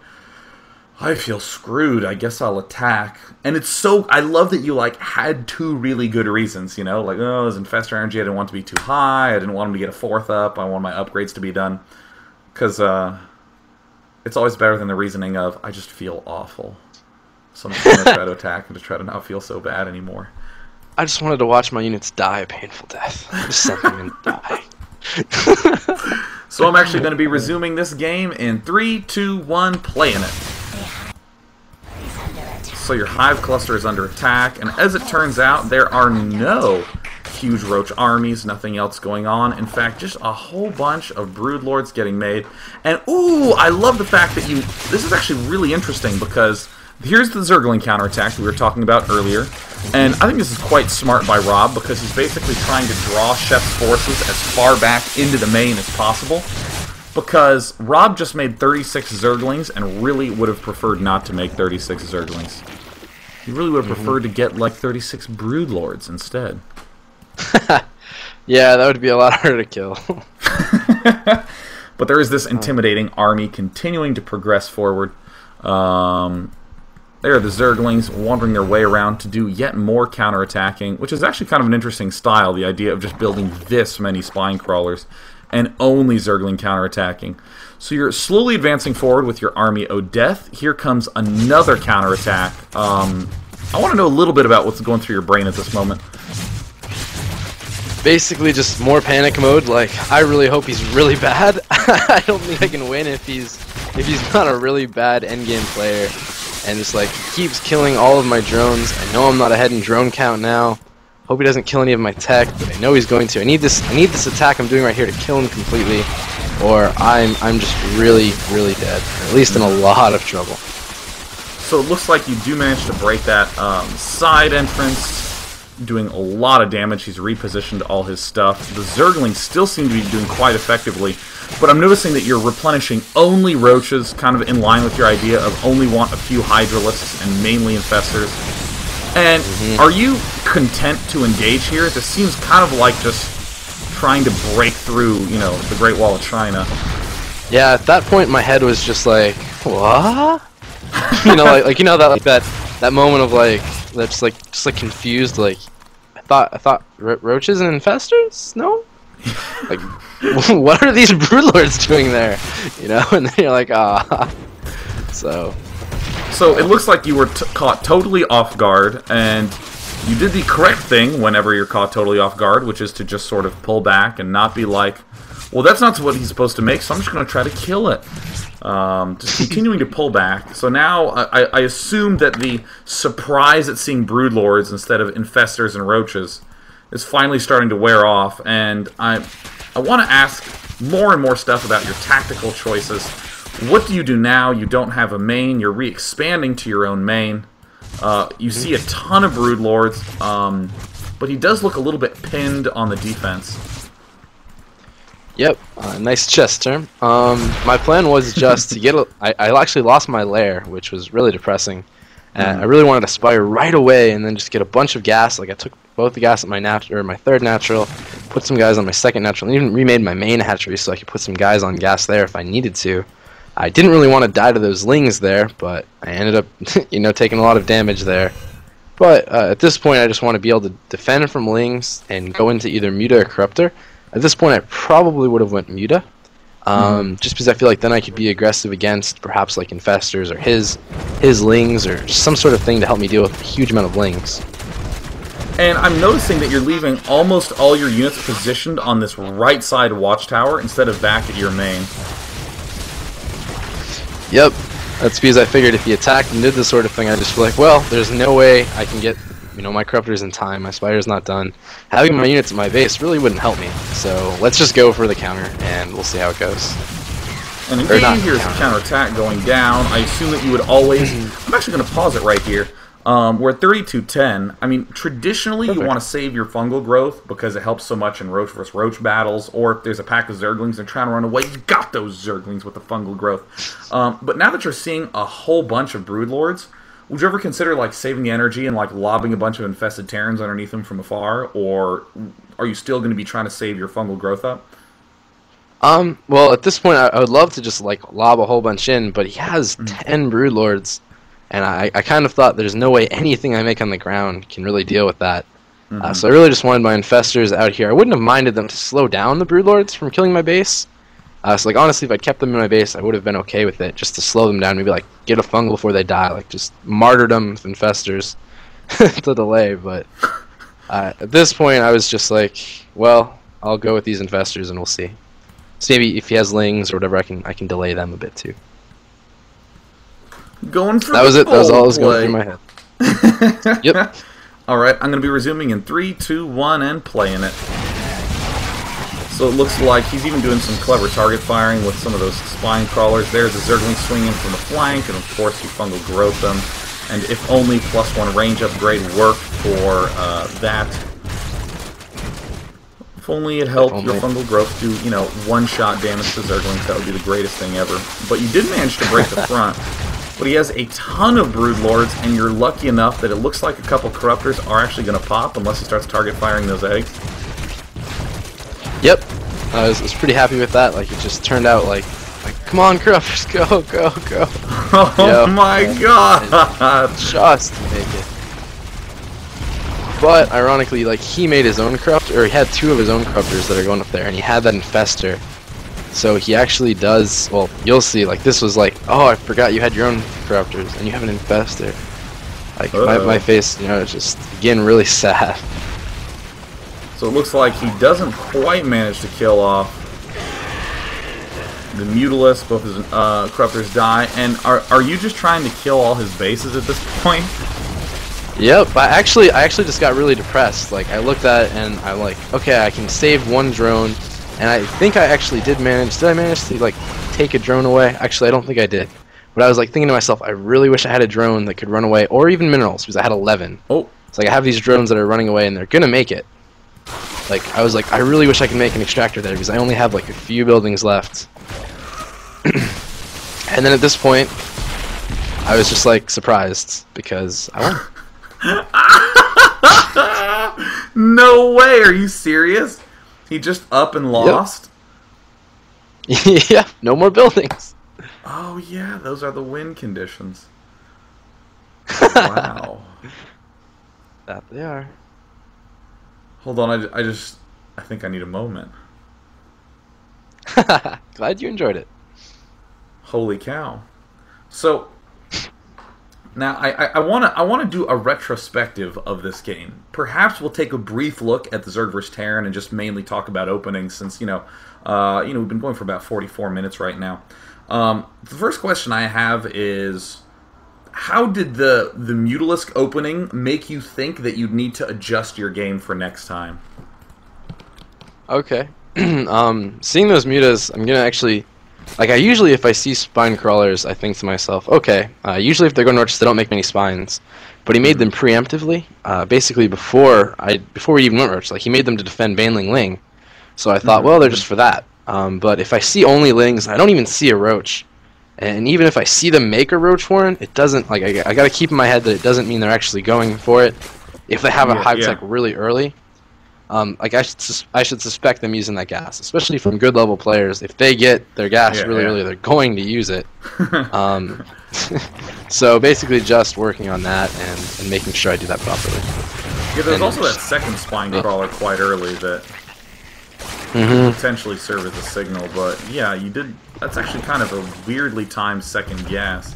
I feel screwed, I guess I'll attack. And it's so, I love that you like had 2 really good reasons, you know, like, oh, his infestor energy, I didn't want it to be too high, I didn't want him to get a 4th up, I want my upgrades to be done, because it's always better than the reasoning of, I just feel awful. So I'm going to try to attack and to try to not feel so bad anymore. I just wanted to watch my units die a painful death. Just something and die. So I'm actually going to be resuming this game in 3, 2, 1, playing it. So your hive cluster is under attack, and as it turns out, there are no huge roach armies, nothing else going on. In fact, just a whole bunch of broodlords getting made. And ooh, I love the fact that this is actually really interesting, because here's the Zergling counterattack we were talking about earlier, and I think this is quite smart by Rob, because he's basically trying to draw Sheth's forces as far back into the main as possible, because Rob just made 36 Zerglings and really would have preferred not to make 36 Zerglings. He really would have preferred to get like 36 Broodlords instead. Yeah, that would be a lot harder to kill. But there is this intimidating army continuing to progress forward. There are the Zerglings wandering their way around to do yet more counterattacking, which is actually kind of an interesting style, the idea of just building this many spine crawlers and only Zergling counterattacking. So you're slowly advancing forward with your army Odeth. Here comes another counterattack. I want to know a little bit about what's going through your brain at this moment. Basically just more panic mode, like, I really hope he's really bad. I don't think I can win if he's not a really bad endgame player. And just like keeps killing all of my drones. I know I'm not ahead in drone count now. Hope he doesn't kill any of my tech, but I know he's going to. I need this attack I'm doing right here to kill him completely, or I'm just really dead. Or at least in a lot of trouble. So it looks like you do manage to break that side entrance, doing a lot of damage. He's repositioned all his stuff. The Zerglings still seem to be doing quite effectively. But I'm noticing that you're replenishing only roaches, kind of in line with your idea of only want a few hydralisks and mainly infestors. And are you content to engage here? This seems kind of like just trying to break through, you know, the Great Wall of China. Yeah, at that point my head was just like, what? You know, like you know that moment of like that's just like confused, like I thought roaches and infestors? No? Like, what are these broodlords doing there? You know, and then you're like, ah. So it looks like you were caught totally off guard, and you did the correct thing whenever you're caught totally off guard, which is to just sort of pull back and not be like, well, that's not what he's supposed to make, so I'm just going to try to kill it. Just continuing to pull back. So now I assume that the surprise at seeing broodlords instead of infestors and roaches is finally starting to wear off, and I want to ask more and more stuff about your tactical choices. What do you do now? You don't have a main. You're re-expanding to your own main. You see a ton of broodlords, but he does look a little bit pinned on the defense. Yep, nice chess term. My plan was just to get I actually lost my lair, which was really depressing. I really wanted to spire right away and then just get a bunch of gas. Like I took both the gas at my third natural, put some guys on my second natural, and even remade my main hatchery so I could put some guys on gas there if I needed to. I didn't really want to die to those lings there, but I ended up, taking a lot of damage there. But at this point, I just want to be able to defend from lings and go into either Muta or Corruptor. At this point, I probably would have went Muta, just because I feel like then I could be aggressive against perhaps like Infestors or his lings or some sort of thing to help me deal with a huge amount of lings. And I'm noticing that you're leaving almost all your units positioned on this right side watchtower instead of back at your main. Yep, that's because I figured if he attacked and did this sort of thing, I'd just feel like, well, there's no way I can get my Corruptors in time, my Spider's not done. Having my units at my base really wouldn't help me, so let's just go for the counter, and we'll see how it goes. And indeed, here's the counterattack going down. I assume that you would always... I'm actually going to pause it right here. We're at 32-10. I mean, traditionally, you want to save your fungal growth because it helps so much in roach versus roach battles, or if there's a pack of Zerglings and trying to run away, you got those Zerglings with the fungal growth. But now that you're seeing a whole bunch of Broodlords, would you ever consider like saving the energy and like lobbing a bunch of infested Terrans underneath them from afar, or are you still going to be trying to save your fungal growth up? Well, at this point, I would love to just like lob a whole bunch in, but he has 10 Broodlords, and I kind of thought there's no way anything I make on the ground can really deal with that. So I really just wanted my Infestors out here. I wouldn't have minded them to slow down the Broodlords from killing my base. So like honestly, if I'd kept them in my base, I would have been okay with it, just to slow them down, maybe like get a fungal before they die, like just martyrdom with Infestors to delay. But at this point, I was just like, well, I'll go with these Infestors and we'll see. So maybe if he has lings or whatever, I can delay them a bit too. Going for that was it. That was all that was play. going through my head. Yep. All right, I'm going to be resuming in 3, 2, 1, and playing it. So it looks like he's even doing some clever target firing with some of those spine crawlers. There's a Zergling swinging from the flank, and of course you fungal growth them. And if only +1 range upgrade worked for that. If only it helped your fungal growth do, one-shot damage to Zerglings, that would be the greatest thing ever. But you did manage to break the front. But he has a ton of Broodlords, and you're lucky enough that it looks like a couple Corruptors are actually going to pop unless he starts target firing those eggs. Yep, I was pretty happy with that. Like it just turned out like come on, Corruptors, go, go, go. Oh my god! Just make it. But ironically, like he made his own Corruptor, or he had 2 of his own Corruptors that are going up there, and he had that Infestor. So he actually does. Well, you'll see. Like this was like, oh, I forgot you had your own Corruptors, and you have an Infestor. Like my face, it's just again really sad. So it looks like he doesn't quite manage to kill off the Mutalisk. Both his Corruptors die. And are you just trying to kill all his bases at this point? Yep. I actually just got really depressed. Like I looked at it and I'm like, okay, I can save 1 drone, and I think I actually did manage. Did I manage to like take a drone away? Actually, I don't think I did. But I was like thinking to myself, I really wish I had a drone that could run away, or even minerals, because I had 11. Oh. It's like I have these drones that are running away and they're gonna make it. Like, I was like, I really wish I could make an extractor there, because I only have, like, a few buildings left. And then at this point, I was just, like, surprised, because I won. No way! Are you serious? He just up and lost? Yep. Yeah, no more buildings. Oh, yeah, those are the win conditions. Wow. That they are. Hold on, I think I need a moment. Glad you enjoyed it. Holy cow. So, now I want to do a retrospective of this game. Perhaps we'll take a brief look at the Zerg vs. Terran and just mainly talk about openings, since, we've been going for about 44 minutes right now. The first question I have is, how did the Mutalisk opening make you think that you'd need to adjust your game for next time? Okay. Seeing those mutas, I'm gonna actually, like, I usually, if I see spine crawlers, I think to myself, okay, usually if they're going to roach, they don't make many spines. But he made them preemptively, basically before we even went roach. Like, he made them to defend Baneling Ling. So I thought, well, they're just for that. But if I see only lings, I don't even see a roach. And even if I see them make a roach warren, it doesn't, like, I gotta keep in my head that it doesn't mean they're actually going for it. If they have a hive tech really early, like I should suspect them using that gas, especially from good level players. If they get their gas really early, they're going to use it. So basically just working on that and making sure I do that properly. Yeah, there's also that second spine crawler quite early that could potentially serve as a signal, but yeah, you did. That's actually kind of a weirdly timed second gas.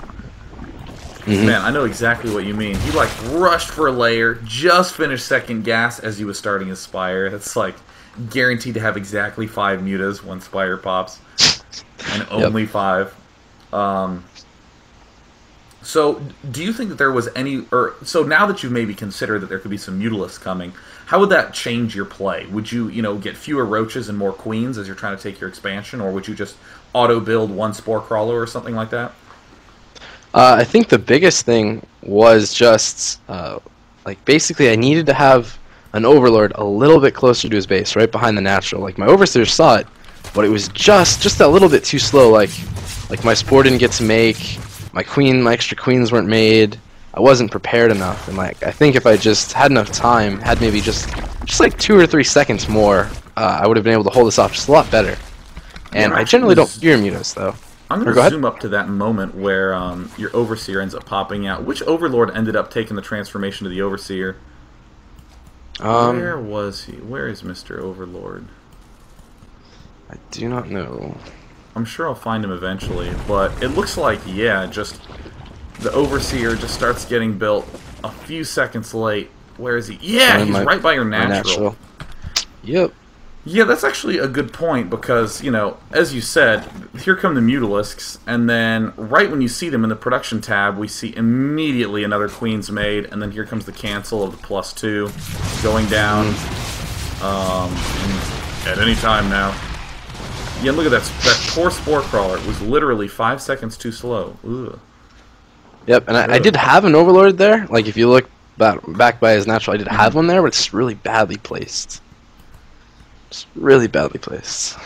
Man, I know exactly what you mean. He like rushed for a layer, just finished second gas as he was starting his spire. That's like guaranteed to have exactly 5 mutas when spire pops, and only 5. So, do you think that there was any, or so now that you've maybe considered that there could be some Mutalisks coming, how would that change your play? Would you, get fewer roaches and more queens as you're trying to take your expansion, or would you just auto-build one spore crawler or something like that? I think the biggest thing was just, like, basically I needed to have an Overlord a little bit closer to his base, right behind the natural. Like, my Overseer saw it, but it was just a little bit too slow. Like my spore didn't get to make, my extra queens weren't made. I wasn't prepared enough, and like I think if I just had enough time, had maybe just like 2 or 3 seconds more, I would have been able to hold this off just a lot better. And I generally don't fear mutas though. I'm going to zoom up to that moment where your Overseer ends up popping out. Which Overlord ended up taking the transformation to the Overseer? Where was he? Where is Mr. Overlord? I do not know. I'm sure I'll find him eventually, but it looks like, just the Overseer just starts getting built a few seconds late. Where is he? Yeah, he's right by your natural. Yep. Yeah, that's actually a good point because, as you said, here come the Mutalisks, and then right when you see them in the production tab, we see immediately another Queen's made, and then here comes the cancel of the +2 going down at any time now. Yeah, look at that poor Spore Crawler. It was literally 5 seconds too slow. Ugh. Yep, and I did have an Overlord there. Like, if you look back by his natural, I did have one there, but it's really badly placed. It's really badly placed.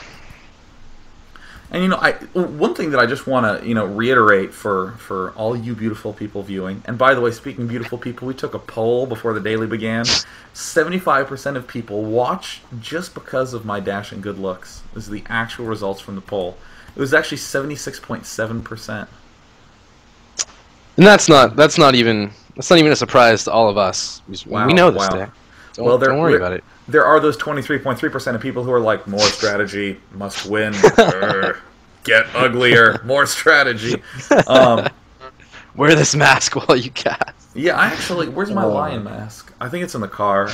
And one thing that I just want to reiterate for all you beautiful people viewing. And by the way, speaking of beautiful people, we took a poll before the daily began. 75% of people watch just because of my dash and good looks. This is the actual results from the poll. It was actually 76.7%. And that's not even a surprise to all of us. We know this day. Don't worry about it. There are those 23.3% of people who are like, more strategy, must win, get uglier, more strategy. Wear this mask while you cast. Yeah, where's my lion mask? I think it's in the car.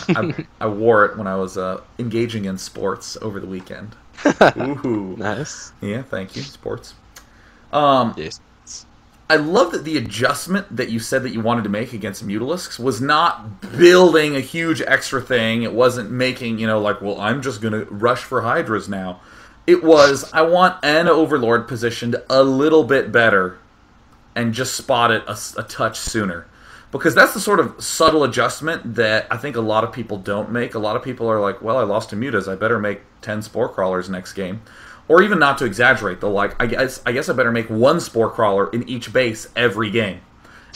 I wore it when I was engaging in sports over the weekend. Ooh. Nice. Yeah, thank you, sports. Yes. I love that the adjustment that you said that you wanted to make against Mutalisks was not building a huge extra thing. It wasn't making, well, I'm just going to rush for Hydras now. It was, I want an Overlord positioned a little bit better and just spot it a touch sooner. Because that's the sort of subtle adjustment that I think a lot of people don't make. A lot of people are like, well, I lost to Mutas, I better make 10 Spore Crawlers next game. Or even not to exaggerate, they'll like, I guess I better make 1 Spore Crawler in each base every game.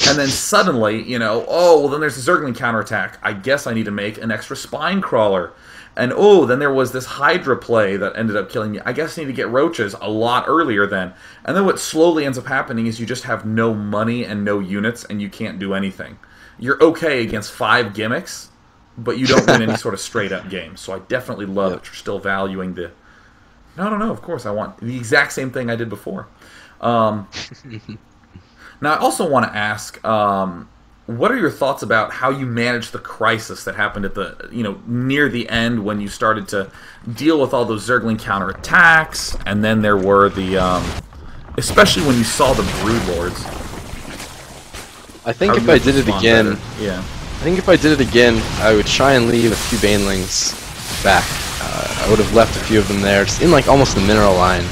And then suddenly, then there's a Zergling counterattack. I guess I need to make an extra Spine Crawler. And then there was this Hydra play that ended up killing me. I guess I need to get Roaches a lot earlier then. And then what slowly ends up happening is you just have no money and no units, and you can't do anything. You're okay against 5 gimmicks, but you don't win any sort of straight-up game. So I definitely love that you're still valuing the... No, of course, I want the exact same thing I did before. Now, I also want to ask, what are your thoughts about how you managed the crisis that happened at the, near the end when you started to deal with all those Zergling counterattacks, and then there were the, especially when you saw the Broodlords. I think if I did it again, I think if I did it again, I would try and leave a few Banelings back. I would have left a few of them there, just in like almost the mineral line,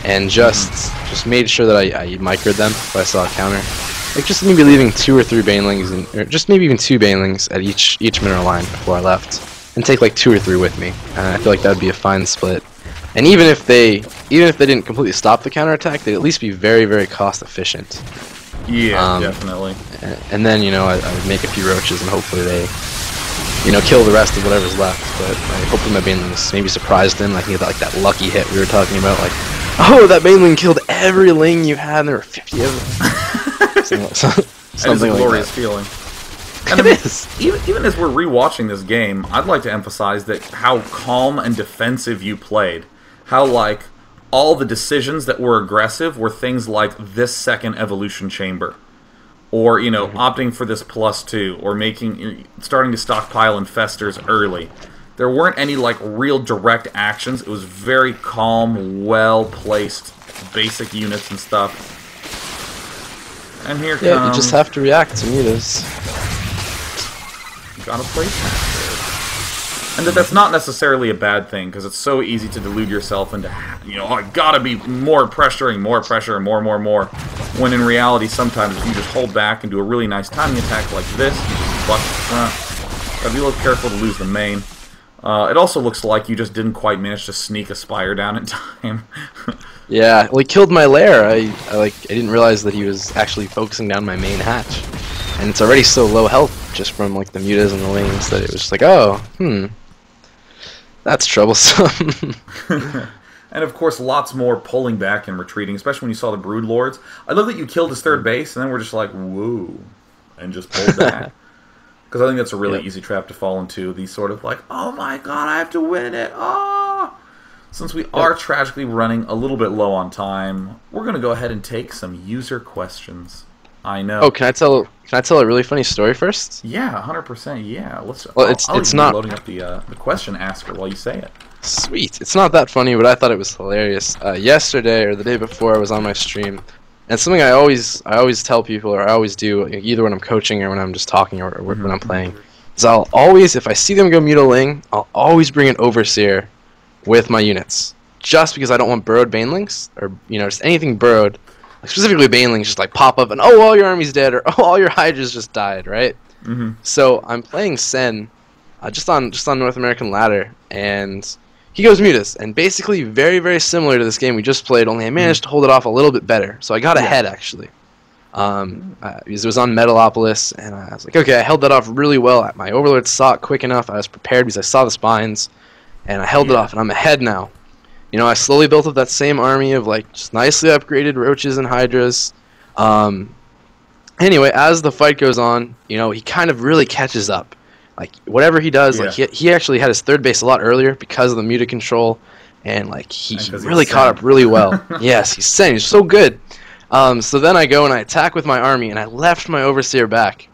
and just made sure that I microed them if I saw a counter. Like just maybe leaving 2 or 3 Banelings, or just maybe even 2 Banelings at each mineral line before I left, and take like 2 or 3 with me. And I feel like that would be a fine split. And even if they didn't completely stop the counterattack, they'd at least be very, very cost efficient. Yeah, definitely. And then, you know, I would make a few roaches and hopefully they, you know, kill the rest of whatever's left. But hopefully my banelings maybe surprised him, like he had like that lucky hit we were talking about, like, oh, that baneling killed every ling you had, and there were 50 of them. Something like that. Glorious feeling. And It is. Even as we're rewatching this game, I'd like to emphasize that how calm and defensive you played. How, like, all the decisions that were aggressive were things like this second evolution chamber. Or, you know, opting for this +2. Or starting to stockpile infestors early. There weren't any, like, real direct actions. It was very calm, well-placed basic units and stuff. And here Yeah, you just have to react to mutas. Gotta play faster. And that's not necessarily a bad thing, because it's so easy to delude yourself into, you know, I gotta be more pressuring, more pressure, more. When in reality, sometimes if you just hold back and do a really nice timing attack like this, you just bust the front. Gotta be a little careful to lose the main. It also looks like you just didn't quite manage to sneak a Spire down in time. Yeah, well, he killed my lair. I didn't realize that he was actually focusing down my main hatch. And it's already so low health just from like the mutas and the wings that it was just like, oh, that's troublesome. And of course, lots more pulling back and retreating, especially when you saw the Brood Lords. I love that you killed his third base, and then we're just like, whoa, and just pulled back. Because I think that's a really easy trap to fall into. These sort of like, oh my god, I have to win it. Oh! Since we are tragically running a little bit low on time, we're going to go ahead and take some user questions. I know. Oh, can I tell a really funny story first? Yeah, 100%. Yeah, let's. Well, I'll it's not loading up the question asker while you say it. Sweet. It's not that funny, but I thought it was hilarious. Yesterday or the day before, I was on my stream, and something I always tell people, or I always do, either when I'm coaching or when I'm just talking or when I'm playing, is I'll always, if I see them go mutiling, I'll always bring an overseer with my units, just because I don't want burrowed banelings or just anything burrowed. Specifically, banelings just like pop up and all your army's dead, or all your hydras just died, right? So I'm playing Sen, just on North American Ladder, and he goes mutas, and basically very, very similar to this game we just played. Only I managed to hold it off a little bit better, so I got ahead actually. Because it was on Metalopolis, and I was like, okay, I held that off really well. My overlord saw it quick enough. I was prepared because I saw the spines, and I held it off, and I'm ahead now. You know, I slowly built up that same army of like just nicely upgraded roaches and hydras. Anyway, as the fight goes on, you know, he kind of really catches up. Like whatever he does, like he actually had his third base a lot earlier because of the muta control, and like he really caught up really well. Yes, he's so good. So then I go and I attack with my army, and I left my overseer back,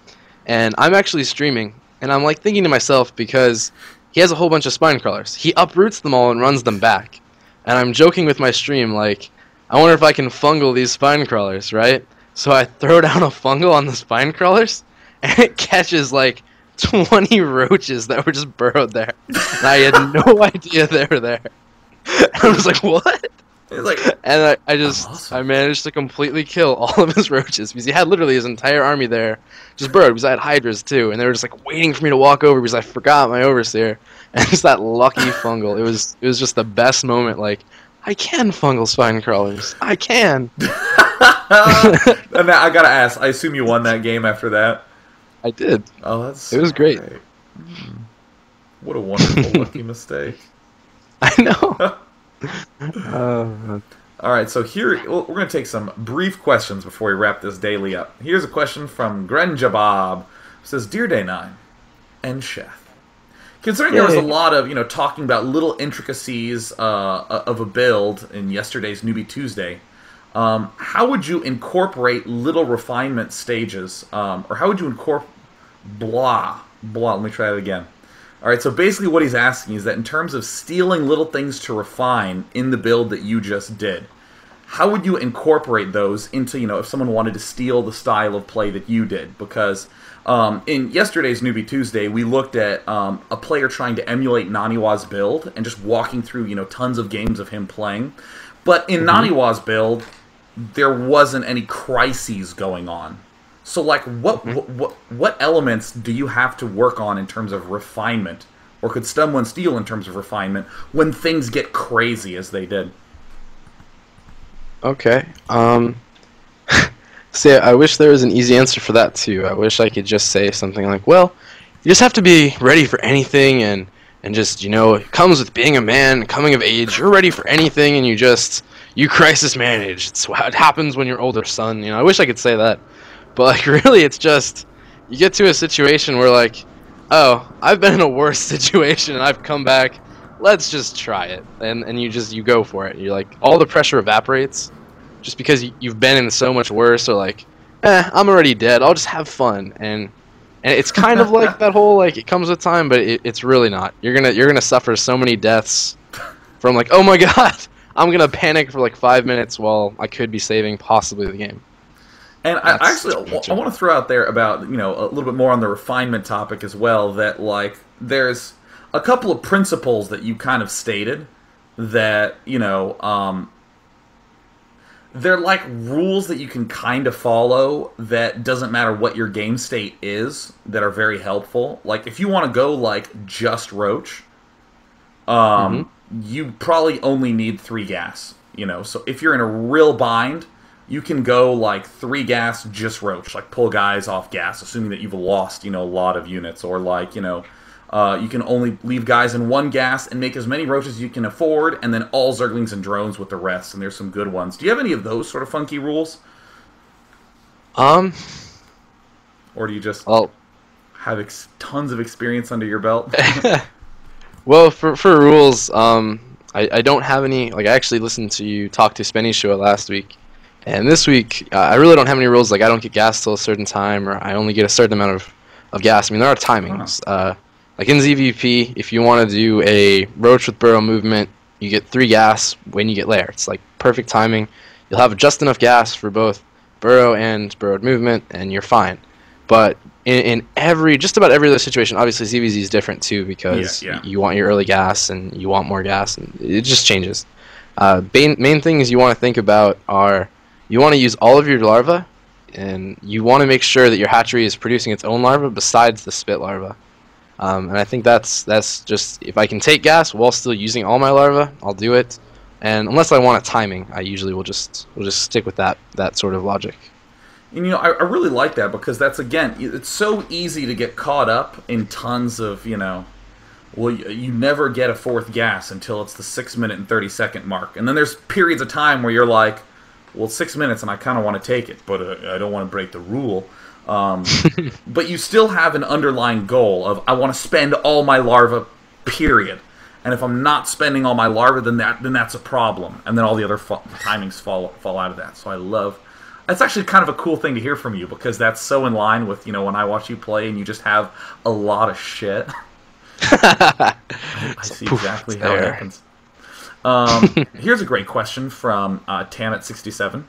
and I'm actually streaming, and I'm like thinking to myself, because he has a whole bunch of spine crawlers, he uproots them all and runs them back. And I'm joking with my stream, like, I wonder if I can fungal these spine crawlers, right? So I throw down a fungal on the spine crawlers, and it catches, like, 20 roaches that were just burrowed there. And I had no idea they were there. And I was like, what? And I managed to completely kill all of his roaches, because he had literally his entire army there, just burrowed, because I had hydras, too. And they were just, like, waiting for me to walk over, because I forgot my overseer. And it's that lucky fungal. It was just the best moment. Like, I can fungal spine crawlers. I can. And I gotta ask. I assume you won that game after that. I did. Oh, it was great. What a wonderful lucky mistake. I know. All right, so here we're going to take some brief questions before we wrap this daily up. Here's a question from Grenjabab. It says, Dear Day 9 and Sheth, considering there was a lot of, talking about little intricacies of a build in yesterday's Newbie Tuesday, how would you incorporate little refinement stages, or how would you incorporate let me try that again. All right, so basically what he's asking is that in terms of stealing little things to refine in the build that you just did, how would you incorporate those into, if someone wanted to steal the style of play that you did? Because in yesterday's Newbie Tuesday, we looked at a player trying to emulate Naniwa's build and just walking through, tons of games of him playing. But in Naniwa's build, there wasn't any crises going on. So, like, what elements do you have to work on in terms of refinement or could someone steal in terms of refinement when things get crazy as they did? Okay. See, I wish there was an easy answer for that too. I wish I could just say something like, well, you just have to be ready for anything, and just, it comes with being a man, coming of age. You're ready for anything, and you crisis manage. It's what it happens when you're older, son. I wish I could say that, but like really, it's just you get to a situation where like, oh, I've been in a worse situation and I've come back. Let's just try it, and you go for it. You're like, all the pressure evaporates just because you've been in so much worse, or like, I'm already dead. I'll just have fun, and it's kind of like that whole like it comes with time, but it's really not. You're gonna suffer so many deaths from like, oh my god, I'm gonna panic for like 5 minutes while I could be saving possibly the game. And I want to throw out there about a little bit more on the refinement topic as well. That like there's a couple of principles that you kind of stated that they're like rules that you can kind of follow that doesn't matter what your game state is, that are very helpful. Like if you want to go like just roach, you probably only need 3 gas. So if you're in a real bind, you can go like 3 gas just roach, like pull guys off gas, assuming that you've lost a lot of units, or like you can only leave guys in 1 gas and make as many roaches as you can afford, and then all zerglings and drones with the rest. And there's some good ones. Do you have any of those sort of funky rules? Or do you just have tons of experience under your belt? Well, for rules, I don't have any. Like, I actually listened to you talk to Spenny's show last week, and this week I really don't have any rules. Like, I don't get gas till a certain time, or I only get a certain amount of gas. I mean, there are timings. Like in ZVP, if you want to do a roach with burrow movement, you get 3 gas when you get lair. It's like perfect timing. You'll have just enough gas for both burrow and burrowed movement, and you're fine. But in just about every other situation, obviously ZVZ is different too, because you want your early gas and you want more gas, and it just changes. Main things you want to think about are you want to use all of your larvae, and you want to make sure that your hatchery is producing its own larvae besides the spit larvae. And I think that's just, if I can take gas while still using all my larvae, I'll do it. And unless I want a timing, I usually will just stick with that sort of logic. And I really like that, because that's, again, it's so easy to get caught up in tons of, well, you never get a 4th gas until it's the 6 minute and 30-second mark. And then there's periods of time where you're like, well, it's 6 minutes and I kind of want to take it, but I don't want to break the rule. But you still have an underlying goal of, I want to spend all my larvae, period. And if I'm not spending all my larvae, then that's a problem. And then all the other timings fall out of that. So that's actually kind of a cool thing to hear from you, because that's so in line with, when I watch you play and you just have a lot of shit. I see exactly how it happens. Here's a great question from Tamet67.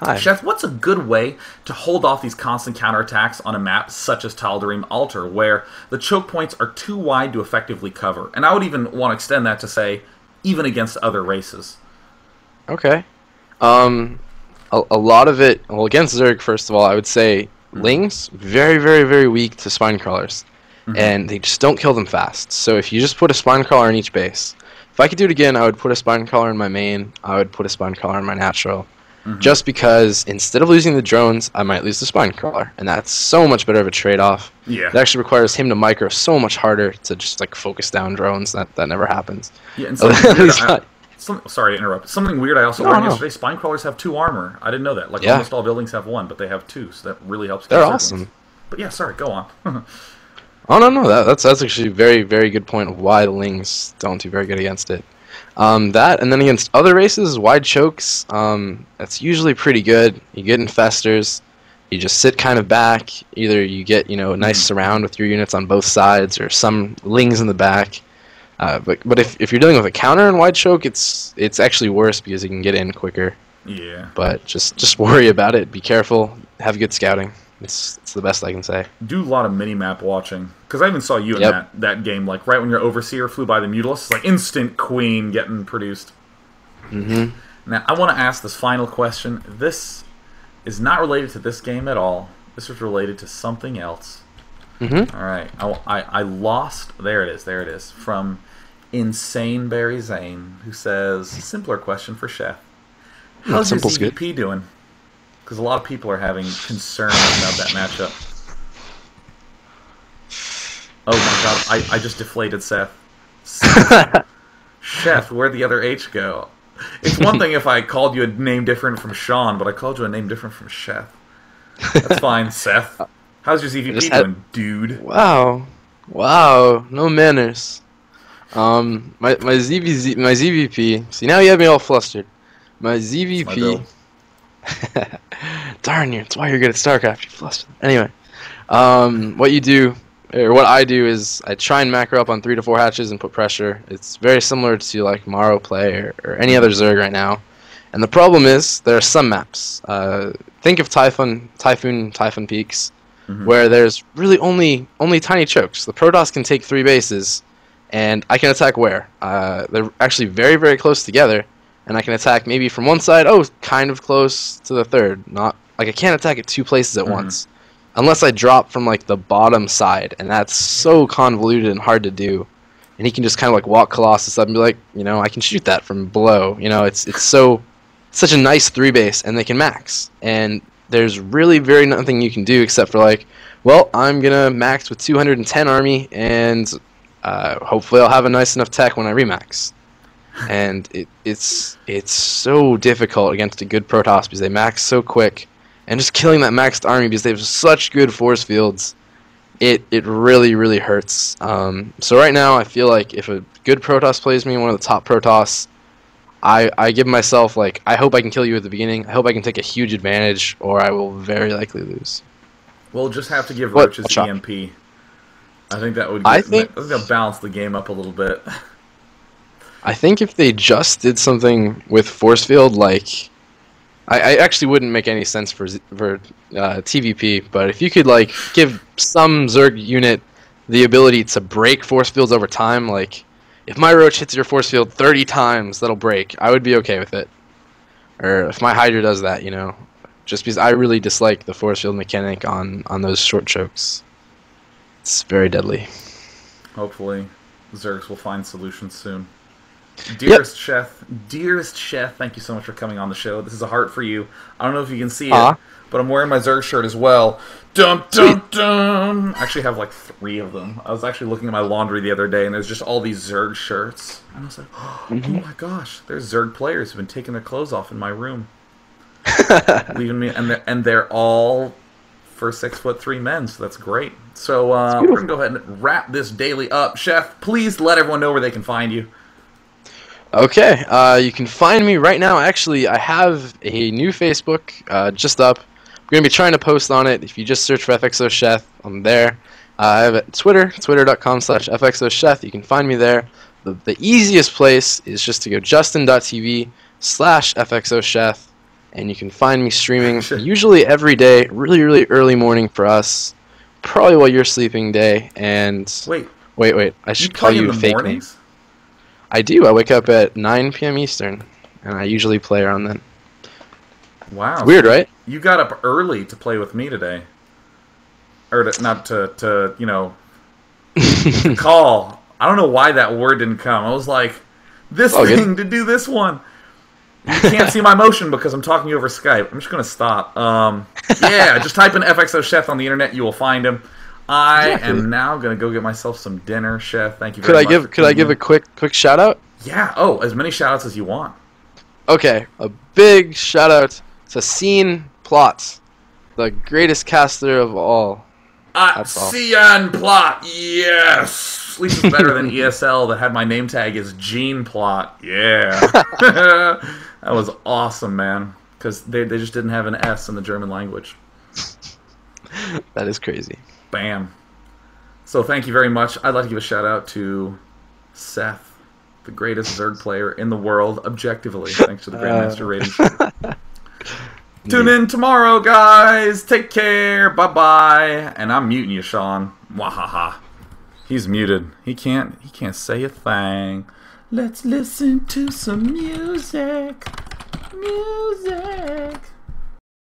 Hi. Sheth, what's a good way to hold off these constant counterattacks on a map such as Tal'Darim Altar, where the choke points are too wide to effectively cover? And I would even want to extend that to say, even against other races. Okay. A lot of it, well, against Zerg, first of all, I would say Lings, very, very, very weak to spine crawlers. And they just don't kill them fast. So if you just put a spine crawler in each base, if I could do it again, I would put a spine crawler in my main, I would put a spine crawler in my natural. Just because instead of losing the drones, I might lose the spine crawler, and that's so much better of a trade-off. Yeah. It actually requires him to micro so much harder to just like focus down drones. That never happens. Yeah, and sorry to interrupt. Something weird I also learned yesterday: spine crawlers have 2 armor. I didn't know that. Like almost all buildings have 1, but they have 2, so that really helps. They're awesome. But yeah, sorry, go on. Oh no, that's actually a very, very good point of why the Lings don't do very good against it. That, and then against other races, wide chokes, that's usually pretty good. You get infestors, you just sit kind of back, either you get, a nice surround with your units on both sides, or some Lings in the back. But if you're dealing with a counter and wide choke, it's actually worse, because you can get in quicker. Yeah. But just worry about it, be careful, have good scouting. It's the best I can say. Do a lot of mini-map watching. Because I even saw you in that game. Like, right when your Overseer flew by the Mutalisk, it's like instant Queen getting produced. Now, I want to ask this final question. This is not related to this game at all. This is related to something else. Mm-hmm. All right. I lost. There it is. There it is. From Insane Barry Zane, who says, simpler question for Sheth. How's your ZVP doing? Because a lot of people are having concerns about that matchup. Oh my god, I just deflated Seth. Sheth, where'd the other H go? It's one thing if I called you a name different from Sean, but I called you a name different from Sheth. That's fine, Seth. How's your ZVP doing, dude? Wow. Wow, no manners. My ZVP. See, now you have me all flustered. My ZVP. Darn you! That's why you're good at StarCraft. You flustered. Anyway, what you do, or what I do, is I try and macro up on 3 to 4 hatches and put pressure. It's very similar to like Maro play or any other Zerg right now. And the problem is there are some maps. Think of Typhon Peaks, where there's really only tiny chokes. The Protoss can take 3 bases, and I can attack where? They're actually very, very close together, and I can attack maybe from one side, kind of close to the third. Not like I can't attack at 2 places at once, unless I drop from like the bottom side, and that's so convoluted and hard to do. And he can just kind of like walk Colossus up and be like, I can shoot that from below. It's such a nice 3 base, and they can max. And there's really very nothing you can do except for like, well, I'm gonna max with 210 army, and hopefully I'll have a nice enough tech when I remax. And it's so difficult against a good Protoss because they max so quick, and just killing that maxed army because they have such good force fields, it really, really hurts. So right now I feel like if a good Protoss plays me, one of the top Protoss, I give myself like, I hope I can kill you at the beginning. I hope I can take a huge advantage, or I will very likely lose. We'll just have to give Roaches EMP. I think that would balance the game up a little bit. I think if they just did something with force field, like I actually wouldn't make any sense for TVP, but if you could like give some Zerg unit the ability to break force fields over time, like if my Roach hits your force field 30 times, that'll break, I would be okay with it. Or if my Hydra does that, just because I really dislike the force field mechanic on those short chokes. It's very deadly. Hopefully, Zergs will find solutions soon. Dearest Sheth, thank you so much for coming on the show. This is a heart for you. I don't know if you can see it, but I'm wearing my Zerg shirt as well. Dun dun dun! I actually have like 3 of them. I was actually looking at my laundry the other day, and there's just all these Zerg shirts. And I was like, oh my gosh, there's Zerg players who've been taking their clothes off in my room. Leaving me, and they're all for 6'3" men, so that's great. So we're going to go ahead and wrap this daily up. Sheth, please let everyone know where they can find you. Okay, you can find me right now. Actually, I have a new Facebook just up. I'm going to be trying to post on it. If you just search for FXO Sheth, I'm there. I have a Twitter, twitter.com/FXOSheth. You can find me there. The easiest place is just to go justin.tv/FXOSheth, and you can find me streaming usually every day, really, really early morning for us, probably while you're sleeping day. And wait, I should call you fake names. I do. I wake up at 9 p.m. Eastern, and I usually play around then. Wow. It's weird, right? You got up early to play with me today. Or not to call. I don't know why that word didn't come. I was like, to do this one. You can't see my motion because I'm talking over Skype. I'm just going to stop. Yeah, just type in FXO Sheth on the internet. You will find him. I am now going to go get myself some dinner, Chef. Thank you very much. Could I give a quick shout out? Yeah. Oh, as many shout outs as you want. Okay, a big shout out to Scene Plot, the greatest caster of all. Cian Plot, yes! At least it's better than ESL that had my name tag as Gene Plot. Yeah. That was awesome, man. Because they just didn't have an S in the German language. That is crazy. Bam. So thank you very much. I'd like to give a shout out to Seth, the greatest Zerg player in the world, objectively, thanks to the Grandmaster League. Tune in tomorrow, guys. Take care. Bye-bye. And I'm muting you, Sean. Wahaha. He's muted. He can't say a thing. Let's listen to some music. Music.